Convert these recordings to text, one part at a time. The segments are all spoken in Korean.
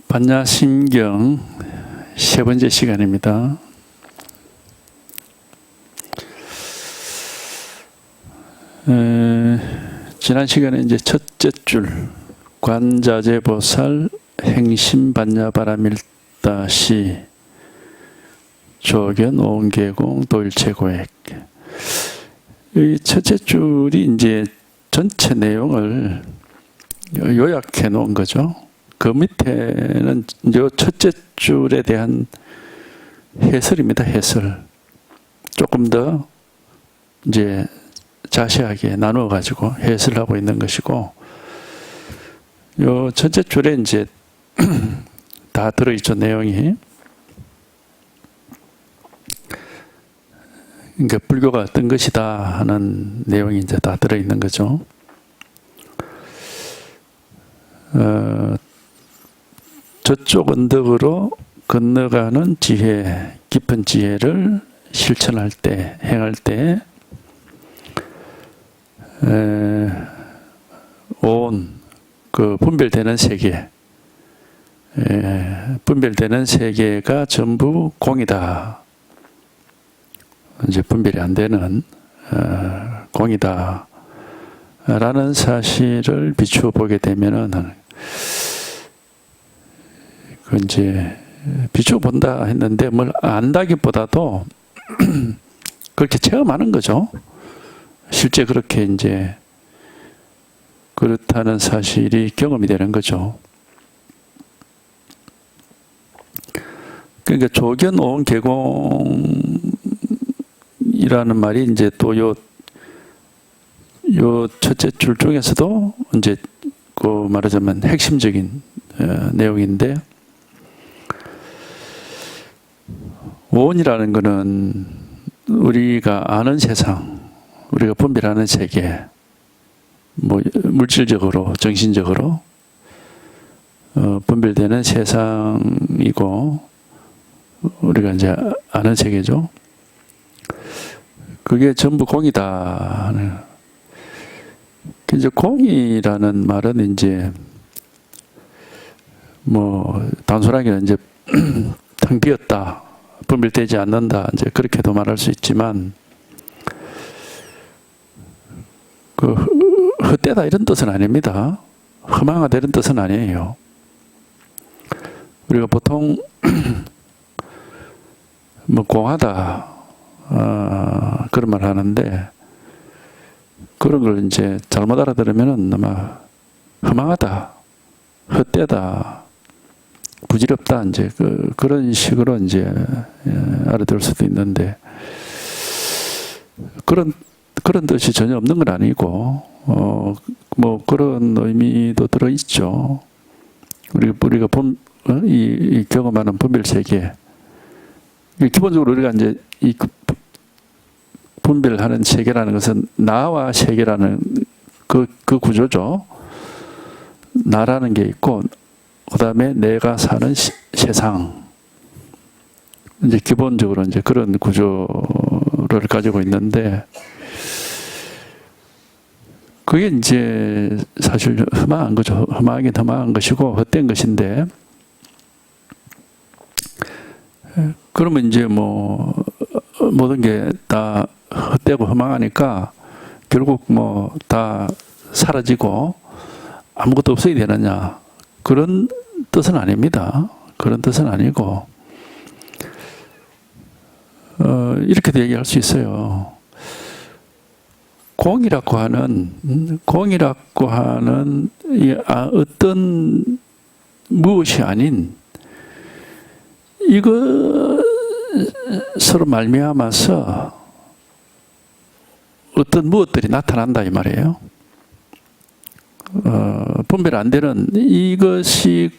반야심경 세 번째 시간입니다. 지난 시간에 이제 첫째 줄 관자재보살 행심반야바라밀다시 조견 오은계공 도일체고액, 이 첫째 줄이 이제 전체 내용을 요약해 놓은 거죠. 그 밑에는 요 첫째 줄에 대한 해설입니다. 해설. 조금 더 이제 자세하게 나누어 가지고 해설을 하고 있는 것이고, 요 첫째 줄에 이제 다 들어있죠, 내용이. 그러니까 불교가 어떤 것이다 하는 내용이 이제 다 들어있는 거죠. 저쪽 언덕으로 건너가는 지혜, 깊은 지혜를 실천할 때, 행할 때, 온, 그 분별되는 세계, 분별되는 세계가 전부 공이다. 이제 분별이 안 되는 공이다. 라는 사실을 비추어 보게 되면은, 그 이제 비추어 본다 했는데 뭘 안다기보다도 그렇게 체험하는 거죠. 실제 그렇게 이제 그렇다는 사실이 경험이 되는 거죠. 그러니까 조견 오은 계공이라는 말이 이제 또 요 첫째 줄 중에서도 이제 그 말하자면 핵심적인 내용인데, 오온이라는 것은 우리가 아는 세상, 우리가 분별하는 세계, 뭐 물질적으로, 정신적으로 분별되는 세상이고, 우리가 이제 아는 세계죠. 그게 전부 공이다. 이제 공이라는 말은 이제 뭐 단순하게 이제 텅 비었다, 분별되지 않는다, 이제 그렇게도 말할 수 있지만, 그 헛되다 이런 뜻은 아닙니다. 허망하다 이런 뜻은 아니에요. 우리가 보통 뭐 공하다 그런 말 하는데, 그런 걸 이제 잘못 알아들으면은 아마 허망하다, 헛되다, 부질없다, 이제 그런 식으로 이제 알아들을 수도 있는데, 그런 뜻이 전혀 없는 건 아니고, 뭐 그런 의미도 들어 있죠. 우리가 이 경험하는 분별 세계, 기본적으로 우리가 이제 이 분별하는 세계라는 것은 나와 세계라는 그 구조죠. 나라는 게 있고, 그 다음에 내가 사는 세상. 이제 기본적으로 이제 그런 구조를 가지고 있는데, 그게 이제 사실 험한 거죠. 험하긴 험한 것이고, 헛된 것인데, 그러면 이제 뭐, 모든 게 다 헛되고 허망하니까 결국 뭐 다 사라지고 아무것도 없어야 되느냐, 그런 뜻은 아닙니다. 그런 뜻은 아니고, 이렇게도 얘기할 수 있어요. 공이라고 하는 어떤 무엇이 아닌 이것으로 말미암아서 어떤 무엇들이 나타난다 이 말이에요. 분별 안 되는 이것이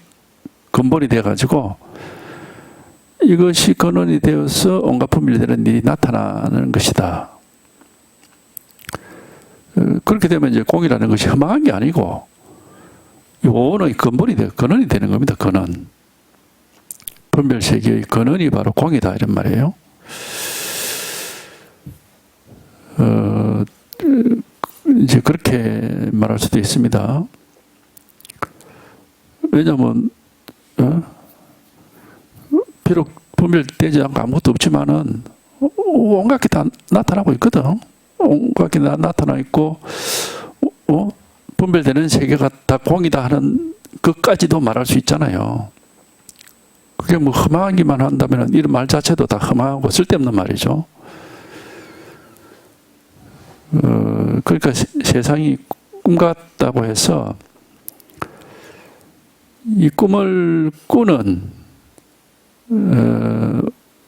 근본이 돼가지고, 이것이 근원이 되어서 온갖 분별되는 일이 나타나는 것이다. 그렇게 되면 이제 공이라는 것이 허망한 게 아니고, 오온의 근원이 되는 겁니다. 근원. 분별 세계의 근원이 바로 공이다 이런 말이에요. 이제 그렇게 말할 수도 있습니다. 왜냐하면 비록 분별되지 않고 아무것도 없지만은 온갖 게 다 나타나고 있거든. 온갖 게 나타나 있고 분별되는 세계가 다 공이다 하는 것까지도 말할 수 있잖아요. 그게 뭐 험하기만 한다면 이런 말 자체도 다 험하고 쓸데없는 말이죠. 그러니까 세상이 꿈 같다고 해서 이 꿈을 꾸는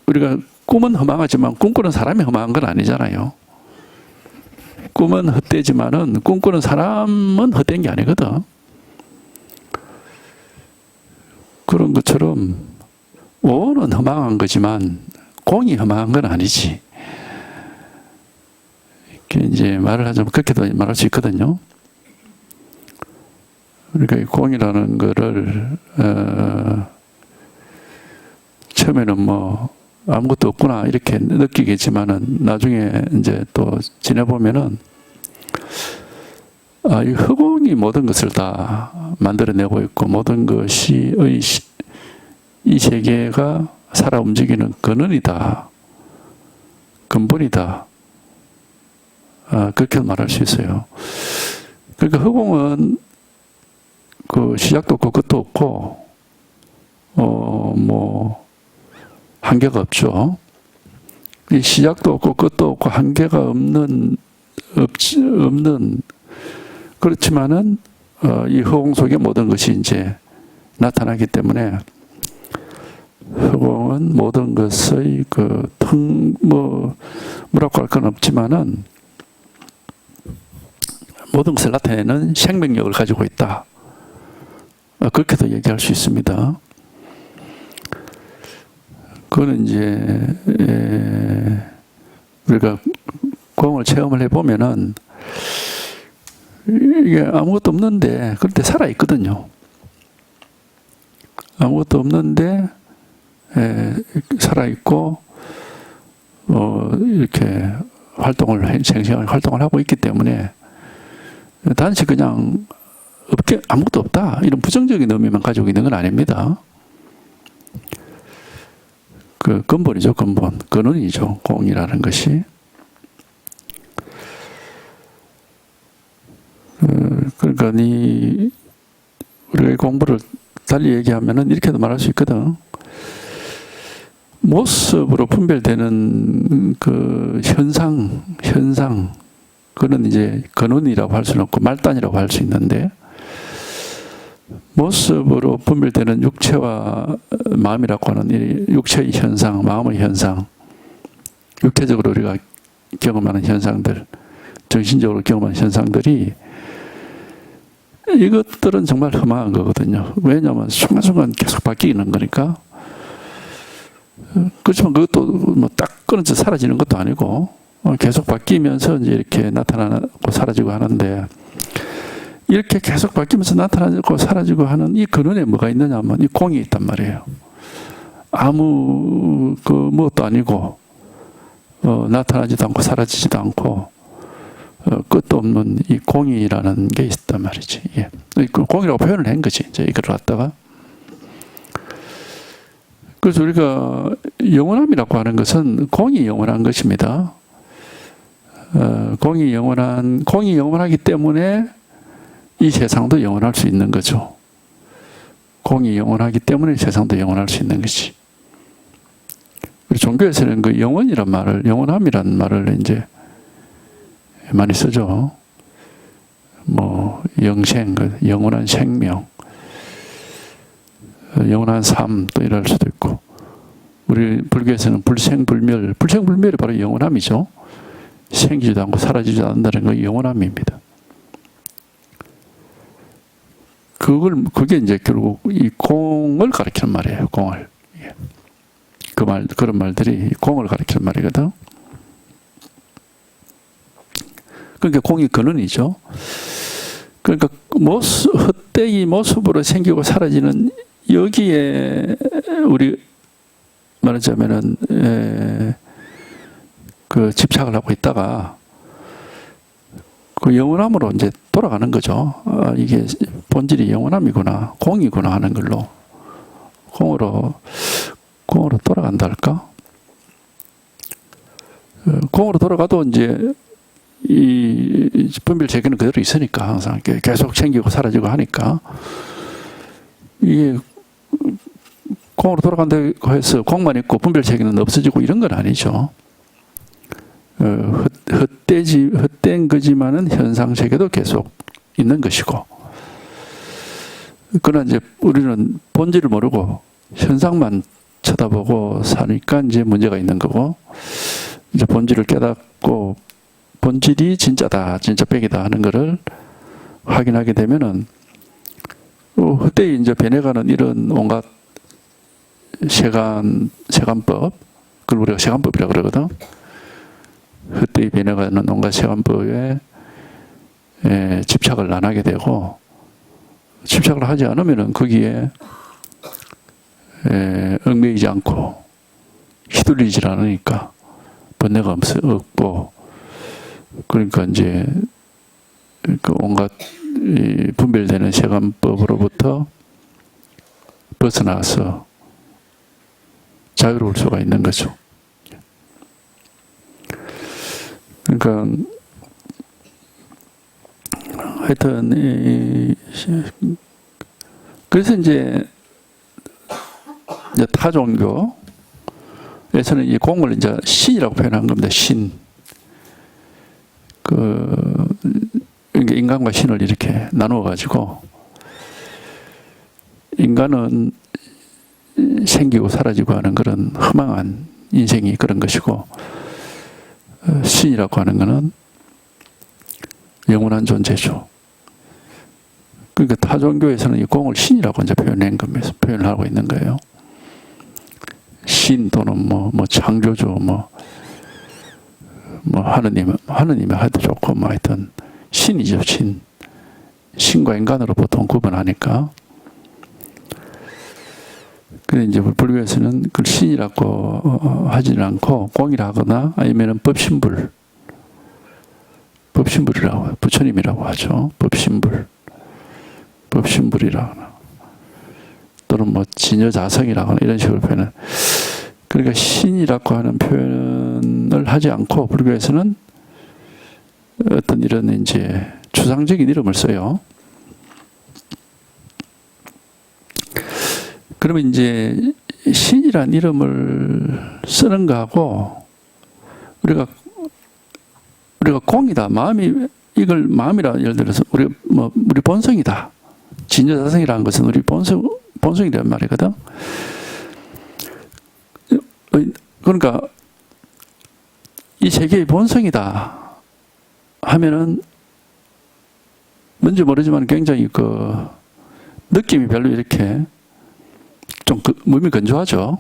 우리가 꿈은 허망하지만 꿈꾸는 사람이 허망한 건 아니잖아요. 꿈은 헛되지만은 꿈꾸는 사람은 헛된 게 아니거든. 그런 것처럼 오는 허망한 거지만 공이 허망한 건 아니지. 이렇게 이제 말을 하자면 그렇게도 말할 수 있거든요. 그러니까 이 공이라는 거를 처음에는 뭐 아무것도 없구나 이렇게 느끼겠지만은 나중에 이제 또 지내보면은 이 허공이 모든 것을 다 만들어내고 있고 모든 것이 이 세계가 살아 움직이는 근원이다, 근본이다. 그렇게 말할 수 있어요. 그러니까 허공은 그 시작도 없고 끝도 없고 뭐 한계가 없죠. 이 시작도 없고 끝도 없고 한계가 없는 그렇지만은 이 허공 속에 모든 것이 이제 나타나기 때문에 허공은 모든 것의 뭐라고 할 건 없지만은 모든 것을 나타내는 생명력을 가지고 있다. 그렇게도 얘기할 수 있습니다. 그거는 이제 우리가 공을 체험을 해보면은 이게 아무것도 없는데 그런데 살아있거든요. 아무것도 없는데 살아있고 이렇게 생생하게 활동을 하고 있기 때문에 단지 그냥 아무것도 없다 이런 부정적인 의미만 가지고 있는 건 아닙니다. 그 근본이죠. 근원이죠. 공이라는 것이. 그러니까 우리가 공부를 달리 얘기하면은 이렇게도 말할 수 있거든. 모습으로 분별되는 그 현상, 그는 이제 근원이라고 할 수는 없고 말단이라고 할 수 있는데, 모습으로 분별되는 육체와 마음이라고 하는 이 육체의 현상, 마음의 현상, 육체적으로 우리가 경험하는 현상들, 정신적으로 경험하는 현상들이 이것들은 정말 험한 거거든요. 왜냐하면 순간순간 계속 바뀌는 거니까. 그렇지만 그것도 뭐 딱 끊어져 사라지는 것도 아니고 계속 바뀌면서 이제 이렇게 나타나고 사라지고 하는데, 이렇게 계속 바뀌면서 나타나고 사라지고 하는 이 근원에 뭐가 있느냐면 이 공이 있단 말이에요. 아무 무엇도 아니고 나타나지도 않고 사라지지도 않고 끝도 없는 이 공이라는 게 있단 말이지. 예. 공이라고 표현을 한 거지. 이제 이걸 갖다가. 그래서 우리가 영원함이라고 하는 것은 공이 영원한 것입니다. 공이 영원하기 때문에 이 세상도 영원할 수 있는 거죠. 공이 영원하기 때문에 세상도 영원할 수 있는 것이. 우리 종교에서는 그 영원이란 말을, 영원함이란 말을 이제 많이 쓰죠. 뭐 영생, 영원한 생명, 영원한 삶, 또 이럴 수도 있고, 우리 불교에서는 불생불멸이 바로 영원함이죠. 생기지도 않고 사라지지도 않는다는 건 영원함입니다. 그게 이제 결국 이 공을 가리키는 말이에요. 공을. 그런 말들이 공을 가리키는 말이거든. 그러니까 공이 근원이죠. 그러니까 헛되이 모습으로 생기고 사라지는 여기에 우리 말하자면은 그 집착을 하고 있다가 그 영원함으로 이제 돌아가는 거죠. 이게 본질이 영원함이구나, 공이구나 하는 걸로 공으로 돌아간다 할까? 공으로 돌아가도 이제 이 분별 체계는 그대로 있으니까 항상 계속 생기고 사라지고 하니까 이게 공으로 돌아간다고 해서 공만 있고 분별 체계는 없어지고 이런 건 아니죠. 헛된 거지만은 현상 체계도 계속 있는 것이고, 그러나 이제 우리는 본질을 모르고 현상만 쳐다보고 사니까 이제 문제가 있는 거고, 이제 본질을 깨닫고 본질이 진짜다, 진짜 백이다 하는 것을 확인하게 되면은 헛되이 이제 변해가는 이런 온갖 세간법, 그걸 우리가 세간법이라고 그러거든. 헛되이 변해가는 온갖 세간법에 집착을 안 하게 되고, 집착을 하지 않으면은 거기에 얽매이지 않고 휘둘리질 않으니까 번뇌가 없고, 그러니까 이제 그 온갖 분별되는 세간법으로부터 벗어나서 자유로울 수가 있는 거죠. 그러니까 하여튼 그래서 이제 타 종교에서는 이 공을 이제 신이라고 표현한 겁니다. 신. 인간과 신을 이렇게 나누어 가지고, 인간은 생기고 사라지고 하는 그런 허망한 인생이 그런 것이고, 신이라고 하는 것은 영원한 존재죠. 그러니까 타 종교에서는 이 공을 신이라고 이제 표현한 겁니다. 표현을 하고 있는 거예요. 신 또는 뭐 창조주, 하느님이 하도 좋고, 하여튼 신이죠, 신. 신과 인간으로 보통 구분하니까. 근데 이제 불교에서는 그 신이라고 하지는 않고 공이라 하거나 아니면은 법신불이라고, 부처님이라고 하죠. 법신불이라고 하나. 또는 진여자성이라고 하나, 이런 식으로 표현을. 그러니까 신이라고 하는 표현을 하지 않고 불교에서는 어떤 이런 이제 추상적인 이름을 써요. 그러면 이제 신이란 이름을 쓰는 거하고 우리가 공이다, 이걸 마음이라 예를 들어서 우리 본성이다, 진여자성이라는 것은 우리 본성이란 말이거든. 그러니까 이 세계의 본성이다 하면은 뭔지 모르지만 굉장히 느낌이 별로 이렇게 좀 몸이 건조하죠.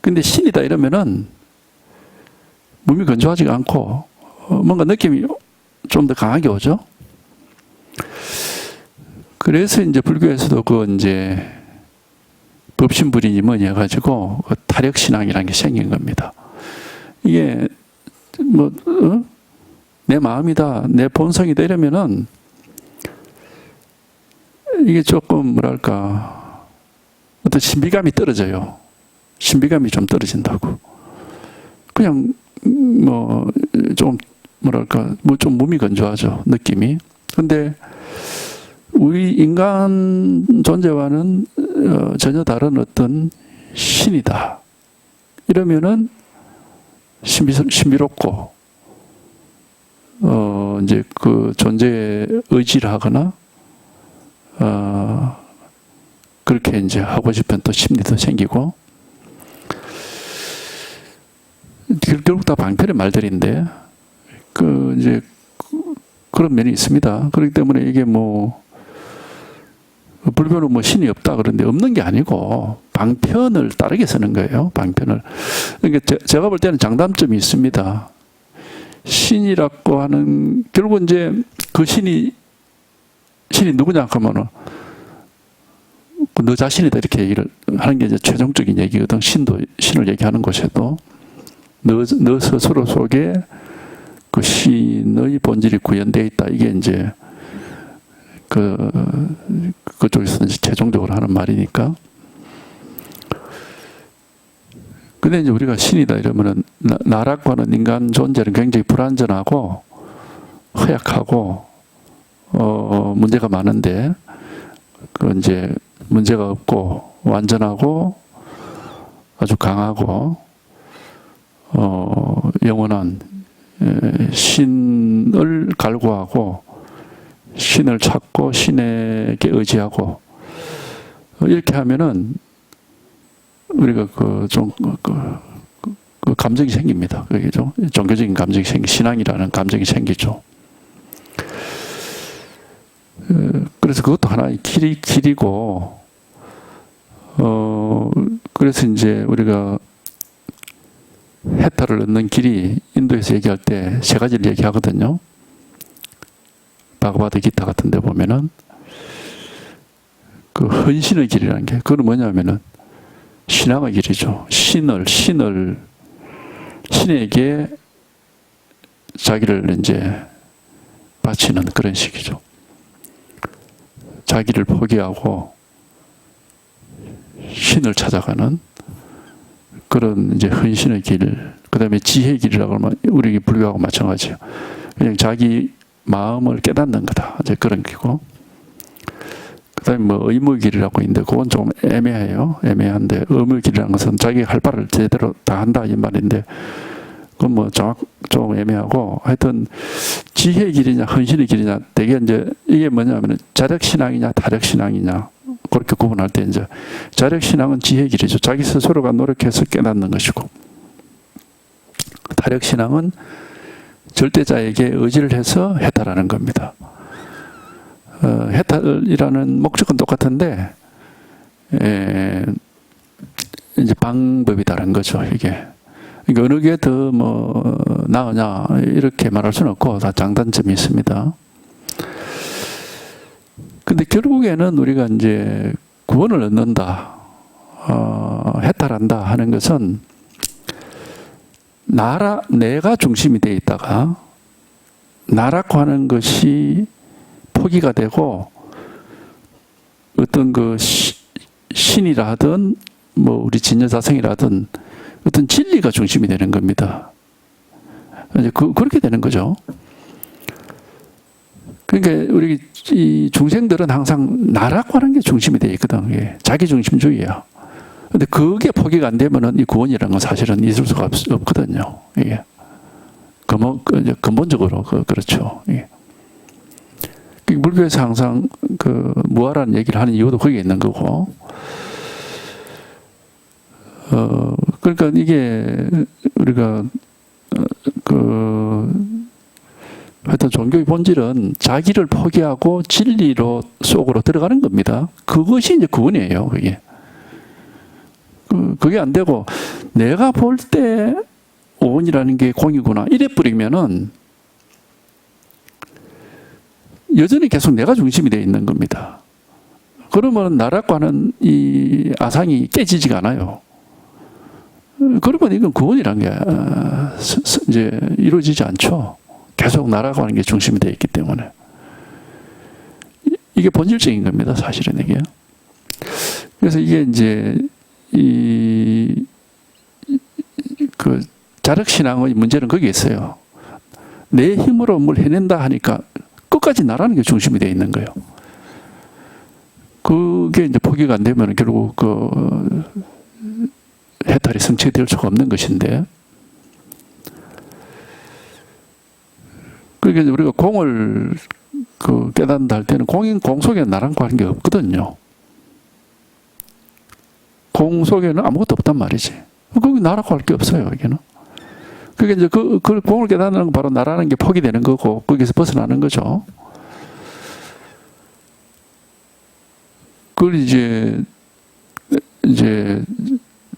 근데 신이다 이러면은 몸이 건조하지가 않고 뭔가 느낌이 좀 더 강하게 오죠. 그래서 이제 불교에서도 이제 법신불이니 뭐니 해가지고 타력신앙이라는 게 생긴 겁니다. 이게 내 마음이다, 내 본성이다 이러면은 이게 조금 뭐랄까 어떤 신비감이 떨어져요. 신비감이 좀 떨어진다고. 그냥 좀 뭐랄까 좀 몸이 건조하죠, 느낌이. 근데 우리 인간 존재와는 전혀 다른 어떤 신이다 이러면은 신비롭고 이제 그 존재에 의지를 하거나 그렇게 이제 하고 싶은 또 심리도 생기고, 결국 다 방편의 말들인데 이제 그런 면이 있습니다. 그렇기 때문에 이게 불교는 신이 없다 그런데 없는 게 아니고 방편을 다르게 쓰는 거예요. 방편을. 그러니까 제가 볼 때는 장단점이 있습니다. 신이라고 하는, 결국 이제 그 신이 누구냐 하면은 너 자신이다 이렇게 얘기를 하는 게 이제 최종적인 얘기거든. 신을 얘기하는 곳에도 너 스스로 속에 그 신의 본질이 구현되어 있다. 이게 이제 그쪽에서 이제 최종적으로 하는 말이니까. 근데 이제 우리가 신이다 이러면은 나라고 하는 인간 존재는 굉장히 불완전하고 허약하고 문제가 많은데 그 이제 문제가 없고 완전하고 아주 강하고 영원한 신을 갈구하고 신을 찾고 신에게 의지하고 이렇게 하면은 우리가 그 감정이 생깁니다. 그게 좀 종교적인 감정이 신앙이라는 감정이 생기죠. 그래서 그것도 하나의 길이고, 그래서 이제 우리가 해탈을 얻는 길이 인도에서 얘기할 때 세 가지를 얘기하거든요. 바가바드 기타 같은 데 보면은 그 헌신의 길이라는 게, 그건 뭐냐면은 신앙의 길이죠. 신에게 자기를 이제 바치는 그런 식이죠. 자기를 포기하고 신을 찾아가는 그런 이제 헌신의 길, 그 다음에 지혜의 길이라고 하면 우리 불교하고 마찬가지예요. 그냥 자기 마음을 깨닫는 거다. 이제 그런 길이고. 그 다음에 뭐 의무의 길이라고 있는데 그건 좀 애매해요. 애매한데 의무의 길이라는 것은 자기가 할 바를 제대로 다 한다 이 말인데 그건 뭐 좀 애매하고 하여튼 지혜의 길이냐 헌신의 길이냐 되게 이제 이게 뭐냐면 자력신앙이냐 타력신앙이냐 그렇게 구분할 때 이제 자력신앙은 지혜의 길이죠. 자기 스스로가 노력해서 깨닫는 것이고 타력신앙은 절대자에게 의지를 해서 해탈하는 겁니다. 해탈이라는 목적은 똑같은데 이제 방법이 다른 거죠. 이게 그러니까 어느 게 더 뭐 나으냐 이렇게 말할 수는 없고 다 장단점이 있습니다. 근데 결국에는 우리가 이제 구원을 얻는다, 해탈한다 하는 것은 내가 중심이 되어 있다가 나라고 하는 것이 포기가 되고 어떤 그 신이라 하든 뭐 우리 진여자성이라든 어떤 진리가 중심이 되는 겁니다. 이제 그렇게 되는 거죠. 그러니까 우리 이 중생들은 항상 나라고 하는 게 중심이 되어 있거든. 예. 자기 중심주의야. 근데 그게 포기가 안 되면은 이 구원이라는 건 사실은 있을 수가 없거든요. 예. 근본적으로 그렇죠. 예. 불교에서 항상 그 무아라는 얘기를 하는 이유도 거기에 있는 거고. 그러니까 이게 우리가 하여튼 종교의 본질은 자기를 포기하고 진리로 속으로 들어가는 겁니다. 그것이 이제 구원이에요. 그게 안 되고 내가 볼 때 오온이라는 게 공이구나 이래 버리면은 여전히 계속 내가 중심이 되어 있는 겁니다. 그러면 나라고 하는 이 아상이 깨지지가 않아요. 그러면 이건 구원이란 게 이제 이루어지지 않죠. 계속 나라고 하는 게 중심이 되어 있기 때문에. 이게 본질적인 겁니다. 사실은 이게. 그래서 이게 이제 그 자력신앙의 문제는 거기에 있어요. 내 힘으로 뭘 해낸다 하니까 끝까지 나라는 게 중심이 되어 있는 거예요. 그게 이제 포기가 안 되면 결국 해탈이 성취될 수가 없는 것인데, 그러니까 우리가 공을 깨닫는다 할 때는 공 속에 나랑 관계 없거든요. 공 속에는 아무것도 없단 말이지. 거기 나라고 할 게 없어요, 여기는. 그게 이제 그 공을 깨닫는 건 바로 나라는 게 포기되는 거고, 거기서 벗어나는 거죠. 그걸 이제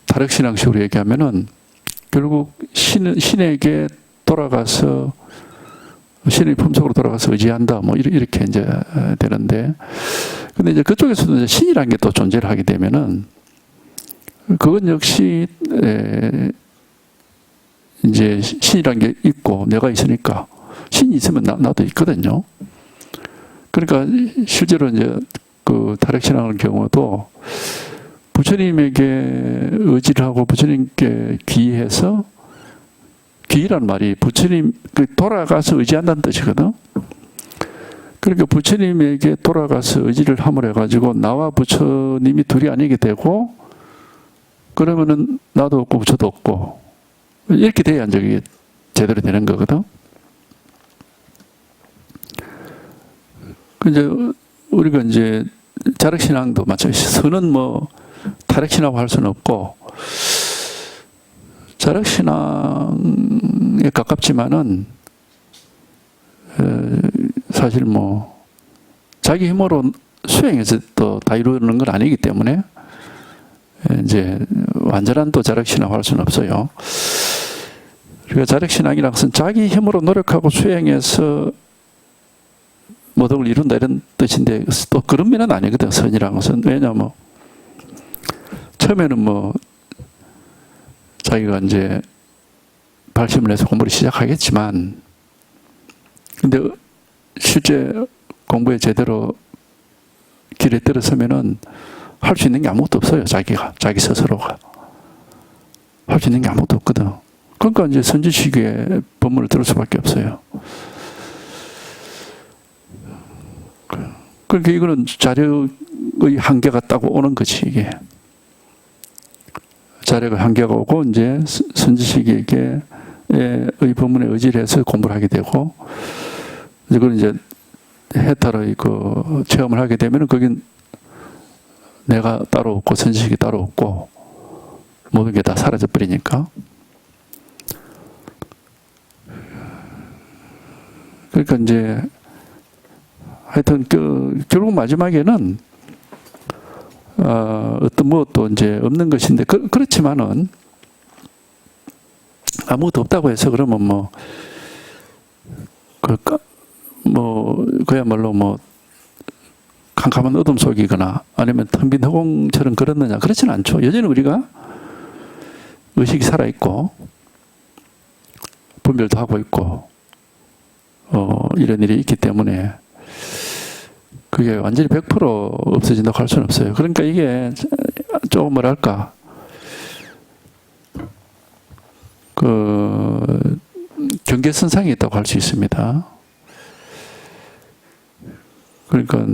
타력신앙식으로 얘기하면은 결국 신에게 돌아가서 신의 품속으로 돌아가서 의지한다 뭐 이렇게 이제 되는데, 근데 이제 그쪽에서도 이제 신이라는 게 또 존재를 하게 되면은 그건 역시 이제 신이라는 게 있고 내가 있으니까 신이 있으면 나도 있거든요. 그러니까 실제로 이제 그 타력신앙의 경우도 부처님에게 의지를 하고 부처님께 귀의해서, 귀의란 말이 부처님 돌아가서 의지한다는 뜻이거든. 그러니까 부처님에게 돌아가서 의지를 함으로 해가지고 나와 부처님이 둘이 아니게 되고, 그러면은 나도 없고 부처도 없고 이렇게 돼야 이제 제대로 되는 거거든. 이제 우리가 이제 자력신앙도 마찬가지. 선은 뭐 타력신앙하고 할 수는 없고, 자력신앙에 가깝지만은 사실 뭐 자기 힘으로 수행해서 또 다 이루는 건 아니기 때문에 이제 완전한 또 자력신앙 할 수는 없어요. 그러니까 자력신앙이라는 것은 자기 힘으로 노력하고 수행해서 모든 걸 이룬다 이런 뜻인데, 또 그런 면은 아니거든. 선이라는 것은. 왜냐하면 처음에는 뭐 자기가 이제 발심을 해서 공부를 시작하겠지만, 근데 실제 공부에 제대로 길에 들어서면은 할 수 있는 게 아무것도 없어요. 자기 스스로가 할 수 있는 게 아무것도 없거든. 그러니까 이제 선지식의 법문을 들을 수밖에 없어요. 그러니까 이거는 자력의 한계가 딱 오는 거지. 이게 자력의 한계가 오고 이제 선지식에게 의 법문에 의지를 해서 공부를 하게 되고, 이걸 이제 해탈의 그 체험을 하게 되면은 거긴 내가 따로 없고 선지식이 따로 없고 모든 게 다 사라져 버리니까. 그러니까 이제 하여튼 결국 마지막에는 어떤 무엇도 이제 없는 것인데, 그렇지만은 아무것도 없다고 해서 그러면 그야말로 뭐 캄캄한 어둠 속이거나 아니면 텅 빈 허공처럼 그렇느냐, 그렇지는 않죠. 여전히 우리가 의식이 살아있고 분별도 하고 있고 이런 일이 있기 때문에 그게 완전히 100% 없어진다고 할 수는 없어요. 그러니까 이게 조금 뭐랄까 경계선상에 있다고 할 수 있습니다. 그러니까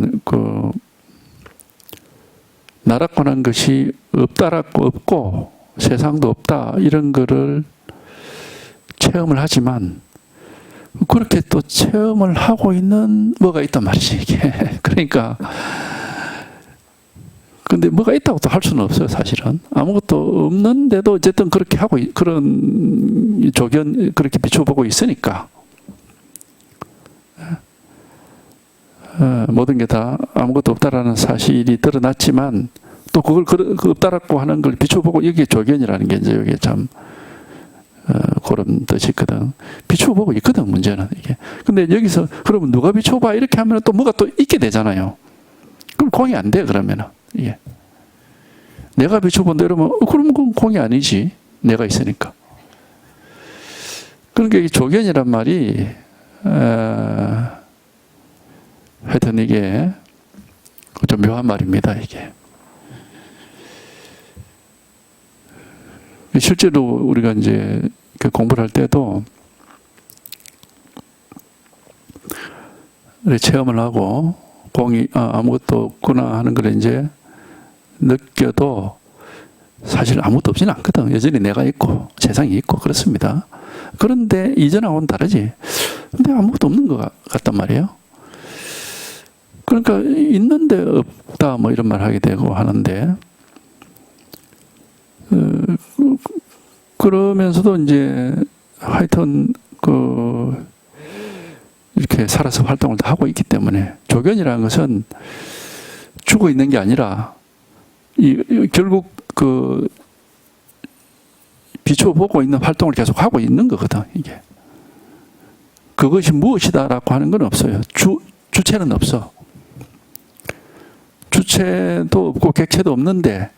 나라고 하는 것이 없다라고 없고 세상도 없다 이런 거를 체험을 하지만, 그렇게 또 체험을 하고 있는 뭐가 있단 말이지 이게. 그러니까 근데 뭐가 있다고 또 할 수는 없어요. 사실은 아무것도 없는데도 어쨌든 그렇게 하고 그런 조견 그렇게 비춰보고 있으니까 모든 게 다 아무것도 없다라는 사실이 드러났지만, 또 그걸 없다라고 하는 걸 비춰보고, 이게 조견이라는 게 이제 여기 참 그런 뜻이 있거든. 비춰보고 있거든, 문제는 이게. 근데 여기서 그러면 누가 비춰봐 이렇게 하면 또 뭐가 또 있게 되잖아요. 그럼 공이 안 돼. 그러면은 이게 내가 비춰본다 이러면 그러면 그건 공이 아니지. 내가 있으니까. 그러니까 이 조견이란 말이 하여튼 이게 좀 묘한 말입니다. 이게 실제로 우리가 이제 공부를 할 때도 체험을 하고 공이 아무것도 없구나 하는 걸 이제 느껴도 사실 아무것도 없지는 않거든. 여전히 내가 있고 세상이 있고 그렇습니다. 그런데 이전하고는 다르지. 근데 아무것도 없는 것 같단 말이에요. 그러니까 있는데 없다 뭐 이런 말 하게 되고 하는데, 그러면서도 이제 하여튼 이렇게 살아서 활동을 다 하고 있기 때문에, 조견이라는 것은 죽어 있는 게 아니라 결국 비춰보고 있는 활동을 계속 하고 있는 거거든. 이게 그것이 무엇이다라고 하는 건 없어요. 주체는 없어. 주체도 없고 객체도 없는데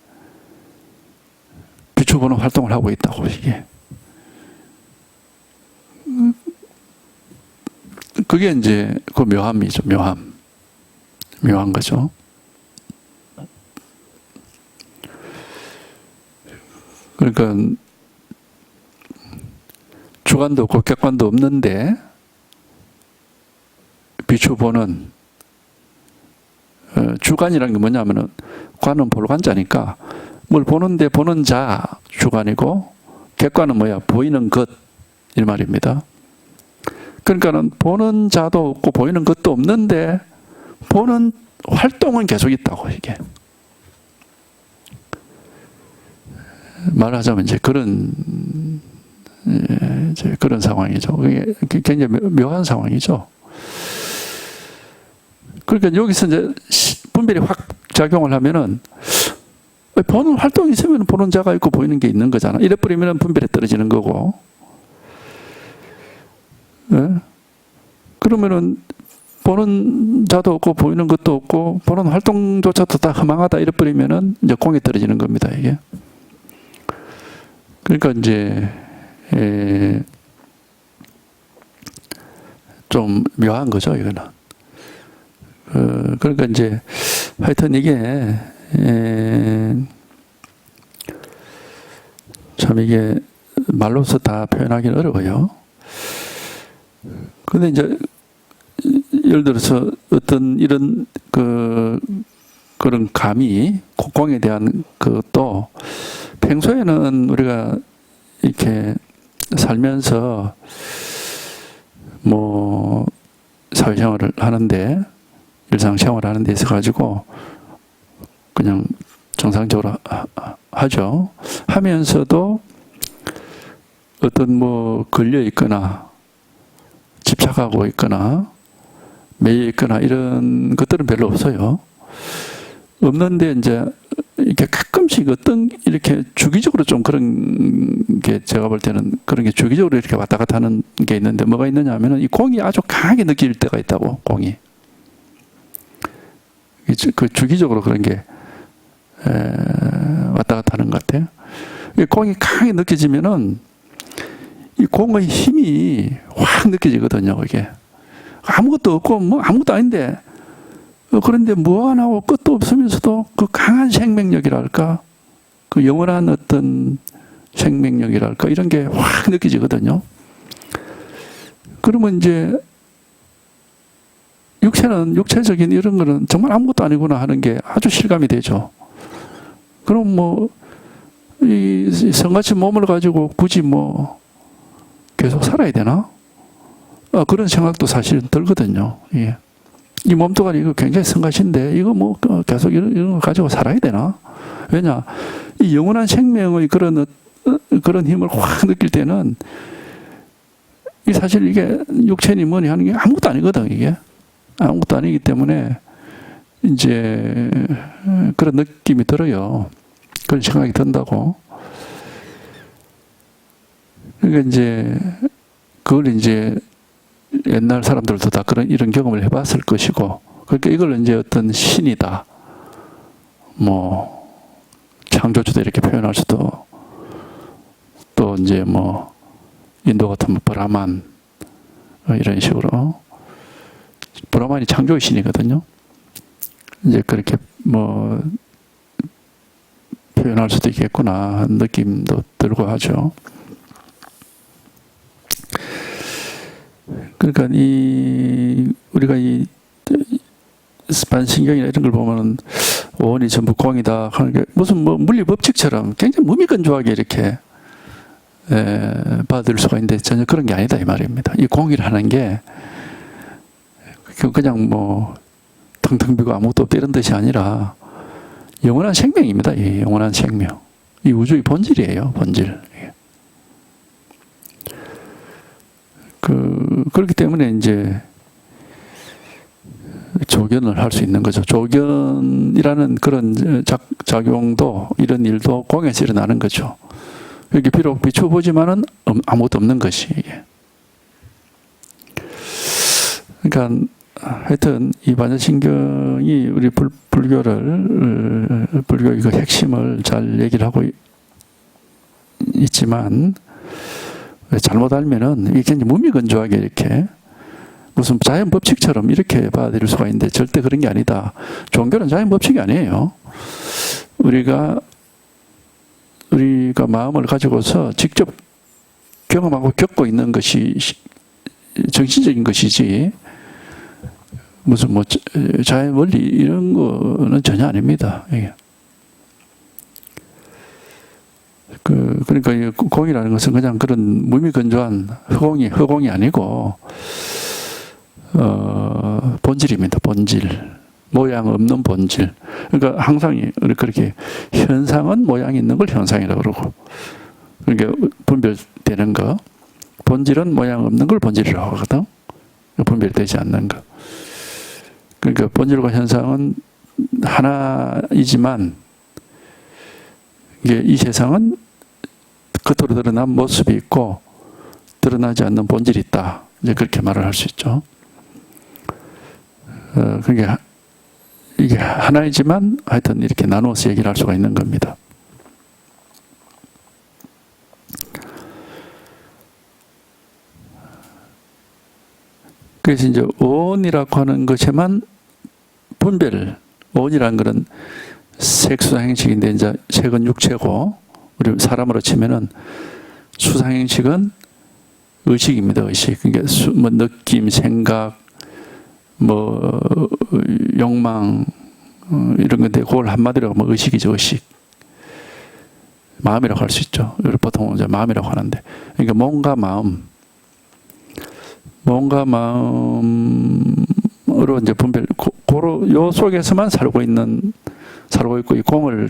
비춰보는 활동을 하고 있다고. 이게 그게 이제 그 묘함이죠. 묘한 거죠. 그러니까 주관도 없고 객관도 없는데 비추보는 주관이라는 게 뭐냐면은 관은 보러 관자니까 뭘 보는데 보는 자 주관이고 객관은 뭐야? 보이는 것 이 말입니다. 그러니까는 보는 자도 없고 보이는 것도 없는데 보는 활동은 계속 있다고 이게. 말하자면 이제 그런 상황이죠. 이게 굉장히 묘한 상황이죠. 그러니까 여기서 이제 분별이 확 작용을 하면은 보는 활동이 있으면 보는 자가 있고 보이는 게 있는 거잖아. 이래 버리면 분별이 떨어지는 거고. 예? 그러면은 보는 자도 없고 보이는 것도 없고 보는 활동조차도 다 허망하다 이래 버리면은 이제 공이 떨어지는 겁니다, 이게. 그러니까 이제 좀 묘한 거죠, 이거는. 그러니까 이제 하여튼 이게 참 이게 말로서 다 표현하기는 어려워요. 근데 이제 예를 들어서 어떤 이런 그런 감이 공에 대한 것도 평소에는 우리가 이렇게 살면서 뭐 사회생활을 하는데 일상생활을 하는 데 있어 가지고 그냥 정상적으로 하죠. 하면서도 어떤 뭐 걸려 있거나 집착하고 있거나 매여 있거나 이런 것들은 별로 없어요. 없는데 이제 이렇게 가끔씩 어떤 이렇게 주기적으로 좀 그런 게 제가 볼 때는 그런 게 주기적으로 이렇게 왔다 갔다 하는 게 있는데 뭐가 있느냐 하면은 이 공이 아주 강하게 느낄 때가 있다고, 공이. 그 주기적으로 그런 게 왔다 갔다 하는 것 같아요. 이 공이 강하게 느껴지면은 이 공의 힘이 확 느껴지거든요, 이게. 아무것도 없고 뭐 아무것도 아닌데 그런데 무한하고 끝도 없으면서도 그 강한 생명력이랄까, 그 영원한 어떤 생명력이랄까 이런 게 확 느껴지거든요. 그러면 이제 육체적인 이런 거는 정말 아무것도 아니구나 하는 게 아주 실감이 되죠. 그럼 뭐 이 성같이 몸을 가지고 굳이 뭐 계속 살아야 되나? 그런 생각도 사실 들거든요. 예. 이 몸뚱아리 이거 굉장히 성가신데 이거 뭐 계속 이런 거 가지고 살아야 되나? 왜냐? 이 영원한 생명의 그런 힘을 확 느낄 때는 이 사실 이게 육체니 뭐니 하는 게 아무것도 아니거든, 이게. 아무것도 아니기 때문에 이제 그런 느낌이 들어요. 그런 생각이 든다고. 그러니까 이제 그걸 이제 옛날 사람들도 다 이런 경험을 해봤을 것이고, 그러니까 이걸 이제 어떤 신이다, 뭐 창조주다 이렇게 표현할 수도, 또 이제 뭐 인도 같은 브라만 이런 식으로, 브라만이 창조의 신이거든요. 이제 그렇게 뭐 표현할 수도 있겠구나 하는 느낌도 들고 하죠. 그러니까 우리가 이 반신경이나 이런 걸 보면은 원이 전부 공이다 하는 게 무슨 뭐 물리 법칙처럼 굉장히 무미건조하게 이렇게 받을 수가 있는데 전혀 그런 게 아니다 이 말입니다. 이 공이라는 게 그냥 뭐 텅텅 비고 아무것도 없다 이런 뜻이 아니라 영원한 생명입니다. 이 영원한 생명. 이 우주의 본질이에요. 본질. 그렇기 때문에 이제 조견을 할 수 있는 거죠. 조견이라는 그런 작용도, 이런 일도 공에서 일어나는 거죠. 이렇게 비록 비춰보지만은 아무것도 없는 것이. 그러니까 하여튼 이 반야신경이 우리 불교의 그 핵심을 잘 얘기를 하고 있지만, 잘못 알면은 이게 굉장히 무미건조하게 이렇게 무슨 자연 법칙처럼 이렇게 받아들일 수가 있는데 절대 그런 게 아니다. 종교는 자연 법칙이 아니에요. 우리 그러니까 마음을 가지고서 직접 경험하고 겪고 있는 것이 정신적인 것이지 무슨 뭐 자연 원리 이런 거는 전혀 아닙니다. 이게. 그러니까 이 공이라는 것은 그냥 그런 무미건조한 허공이 아니고 본질입니다. 본질. 모양 없는 본질. 그러니까 항상 그렇게 현상은 모양이 있는 걸 현상이라고 그러고, 그러니까 분별되는 거, 본질은 모양 없는 걸 본질이라고 하거든. 분별되지 않는 거. 그러니까 본질과 현상은 하나이지만 이게 이 세상은 겉으로 드러난 모습이 있고 드러나지 않는 본질이 있다. 이제 그렇게 말을 할 수 있죠. 그러니까 이게 하나이지만 하여튼 이렇게 나누어서 얘기를 할 수가 있는 겁니다. 그래서 이제 원이라고 하는 것에만 분별, 원이라는 것은 색수상행식인데 이제 색은 육체고 우리 사람으로 치면은 수상행식은 의식입니다. 의식. 그러니까 뭐 느낌, 생각, 뭐 욕망 이런 건데 그걸 한마디로 뭐 의식이죠. 의식. 마음이라고 할 수 있죠. 보통 이제 마음이라고 하는데, 그러니까 몸과 마음으로 이제 분별. 요 속에서만 살고 있고 이 공을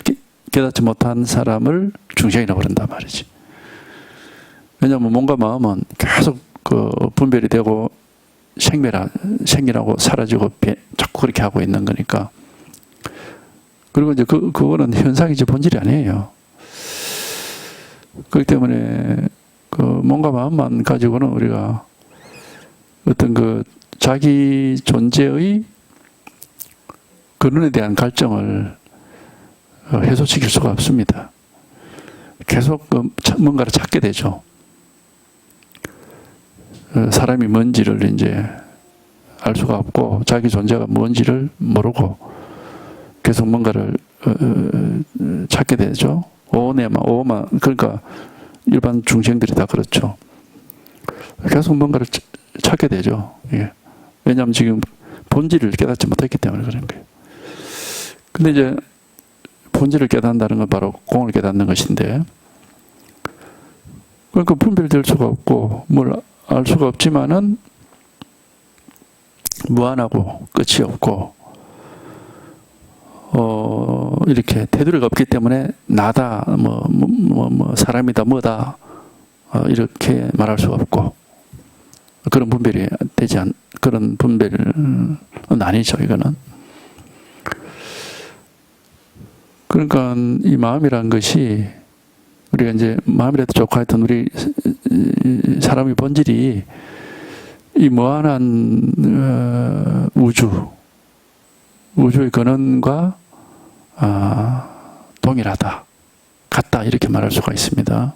깨닫지 못한 사람을 중생이라고 그런단 말이지. 왜냐하면 몸과 마음은 계속 그 분별이 되고 생기라고 사라지고 자꾸 그렇게 하고 있는 거니까. 그리고 이제 그거는 현상이지 본질이 아니에요. 그렇기 때문에 그 몸과 마음만 가지고는 우리가 어떤 그 자기 존재의 근원에 대한 갈증을 해소시킬 수가 없습니다. 계속 뭔가를 찾게 되죠. 사람이 뭔지를 이제 알 수가 없고 자기 존재가 뭔지를 모르고 계속 뭔가를 찾게 되죠. 오만 그러니까 일반 중생들이 다 그렇죠. 계속 뭔가를 찾게 되죠. 예. 왜냐하면 지금 본질을 깨닫지 못했기 때문에 그런 거예요. 근데 이제 본질을 깨닫는다는 건 바로 공을 깨닫는 것인데, 그러니까 분별될 수가 없고 뭘 알 수가 없지만은 무한하고 끝이 없고 이렇게 테두리가 없기 때문에 나다 뭐 사람이다 뭐다 이렇게 말할 수가 없고, 그런 분별이 그런 분별은 아니죠. 이거는. 그러니까 이 마음이라는 것이 우리가 이제 마음이라도 좋고 하여튼 우리 사람의 본질이 이 무한한 우주의 근원과 동일하다, 같다 이렇게 말할 수가 있습니다.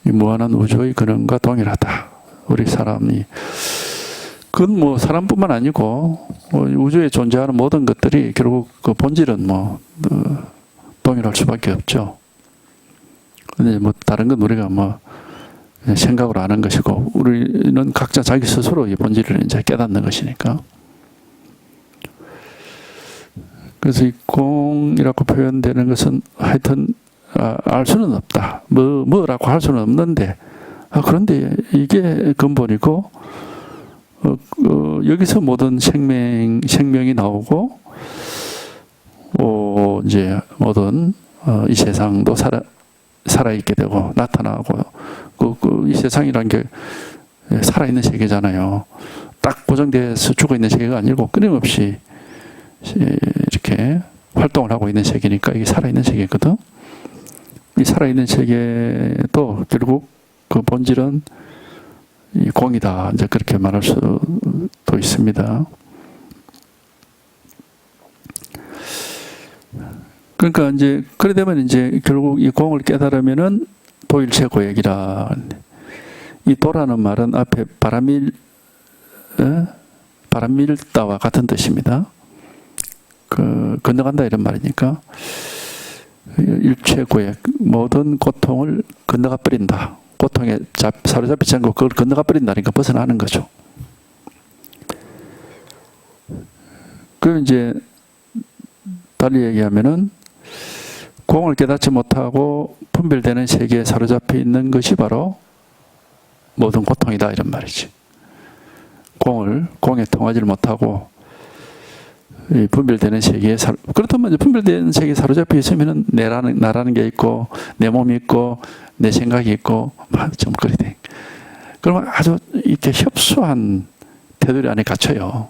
이 무한한 우주의 근원과 동일하다. 우리 사람이 그건 뭐 사람뿐만 아니고 우주에 존재하는 모든 것들이 결국 그 본질은 뭐 동일할 수밖에 없죠. 근데 뭐 다른 건 우리가 뭐 생각으로 아는 것이고 우리는 각자 자기 스스로 이 본질을 이제 깨닫는 것이니까. 그래서 이 공이라고 표현되는 것은 하여튼 알 수는 없다. 뭐라고 할 수는 없는데 그런데 이게 근본이고 여기서 모든 생명이 나오고 이제 모든 이 세상도 살아있게 되고 나타나고 이 세상이라는 게 살아있는 세계잖아요. 딱 고정돼서 죽어있는 세계가 아니고 끊임없이 이렇게 활동을 하고 있는 세계니까 이게 살아있는 세계거든. 이 살아있는 세계도 결국 그 본질은 이 공이다. 이제 그렇게 말할 수도 있습니다. 그러니까 이제 그래 되면 이제 결국 이 공을 깨달으면은 도일체 고액이라. 이 도라는 말은 앞에 바람밀다와 같은 뜻입니다. 건너간다 이런 말이니까. 일체고의 모든 고통을 건너가 버린다. 고통에 사로잡히지 않고 그걸 건너가 버린다니까 벗어나는 거죠. 그럼 이제 달리 얘기하면은 공을 깨닫지 못하고 분별되는 세계에 사로잡혀 있는 것이 바로 모든 고통이다 이런 말이지. 공에 통하지를 못하고 이 분별되는 세계에 그렇다면 이제 분별되는 세계에 사로잡혀 있으면은 나라는 게 있고 내 몸이 있고 내 생각이 있고 좀 그래 돼. 그러면 아주 이렇게 협소한 테두리 안에 갇혀요.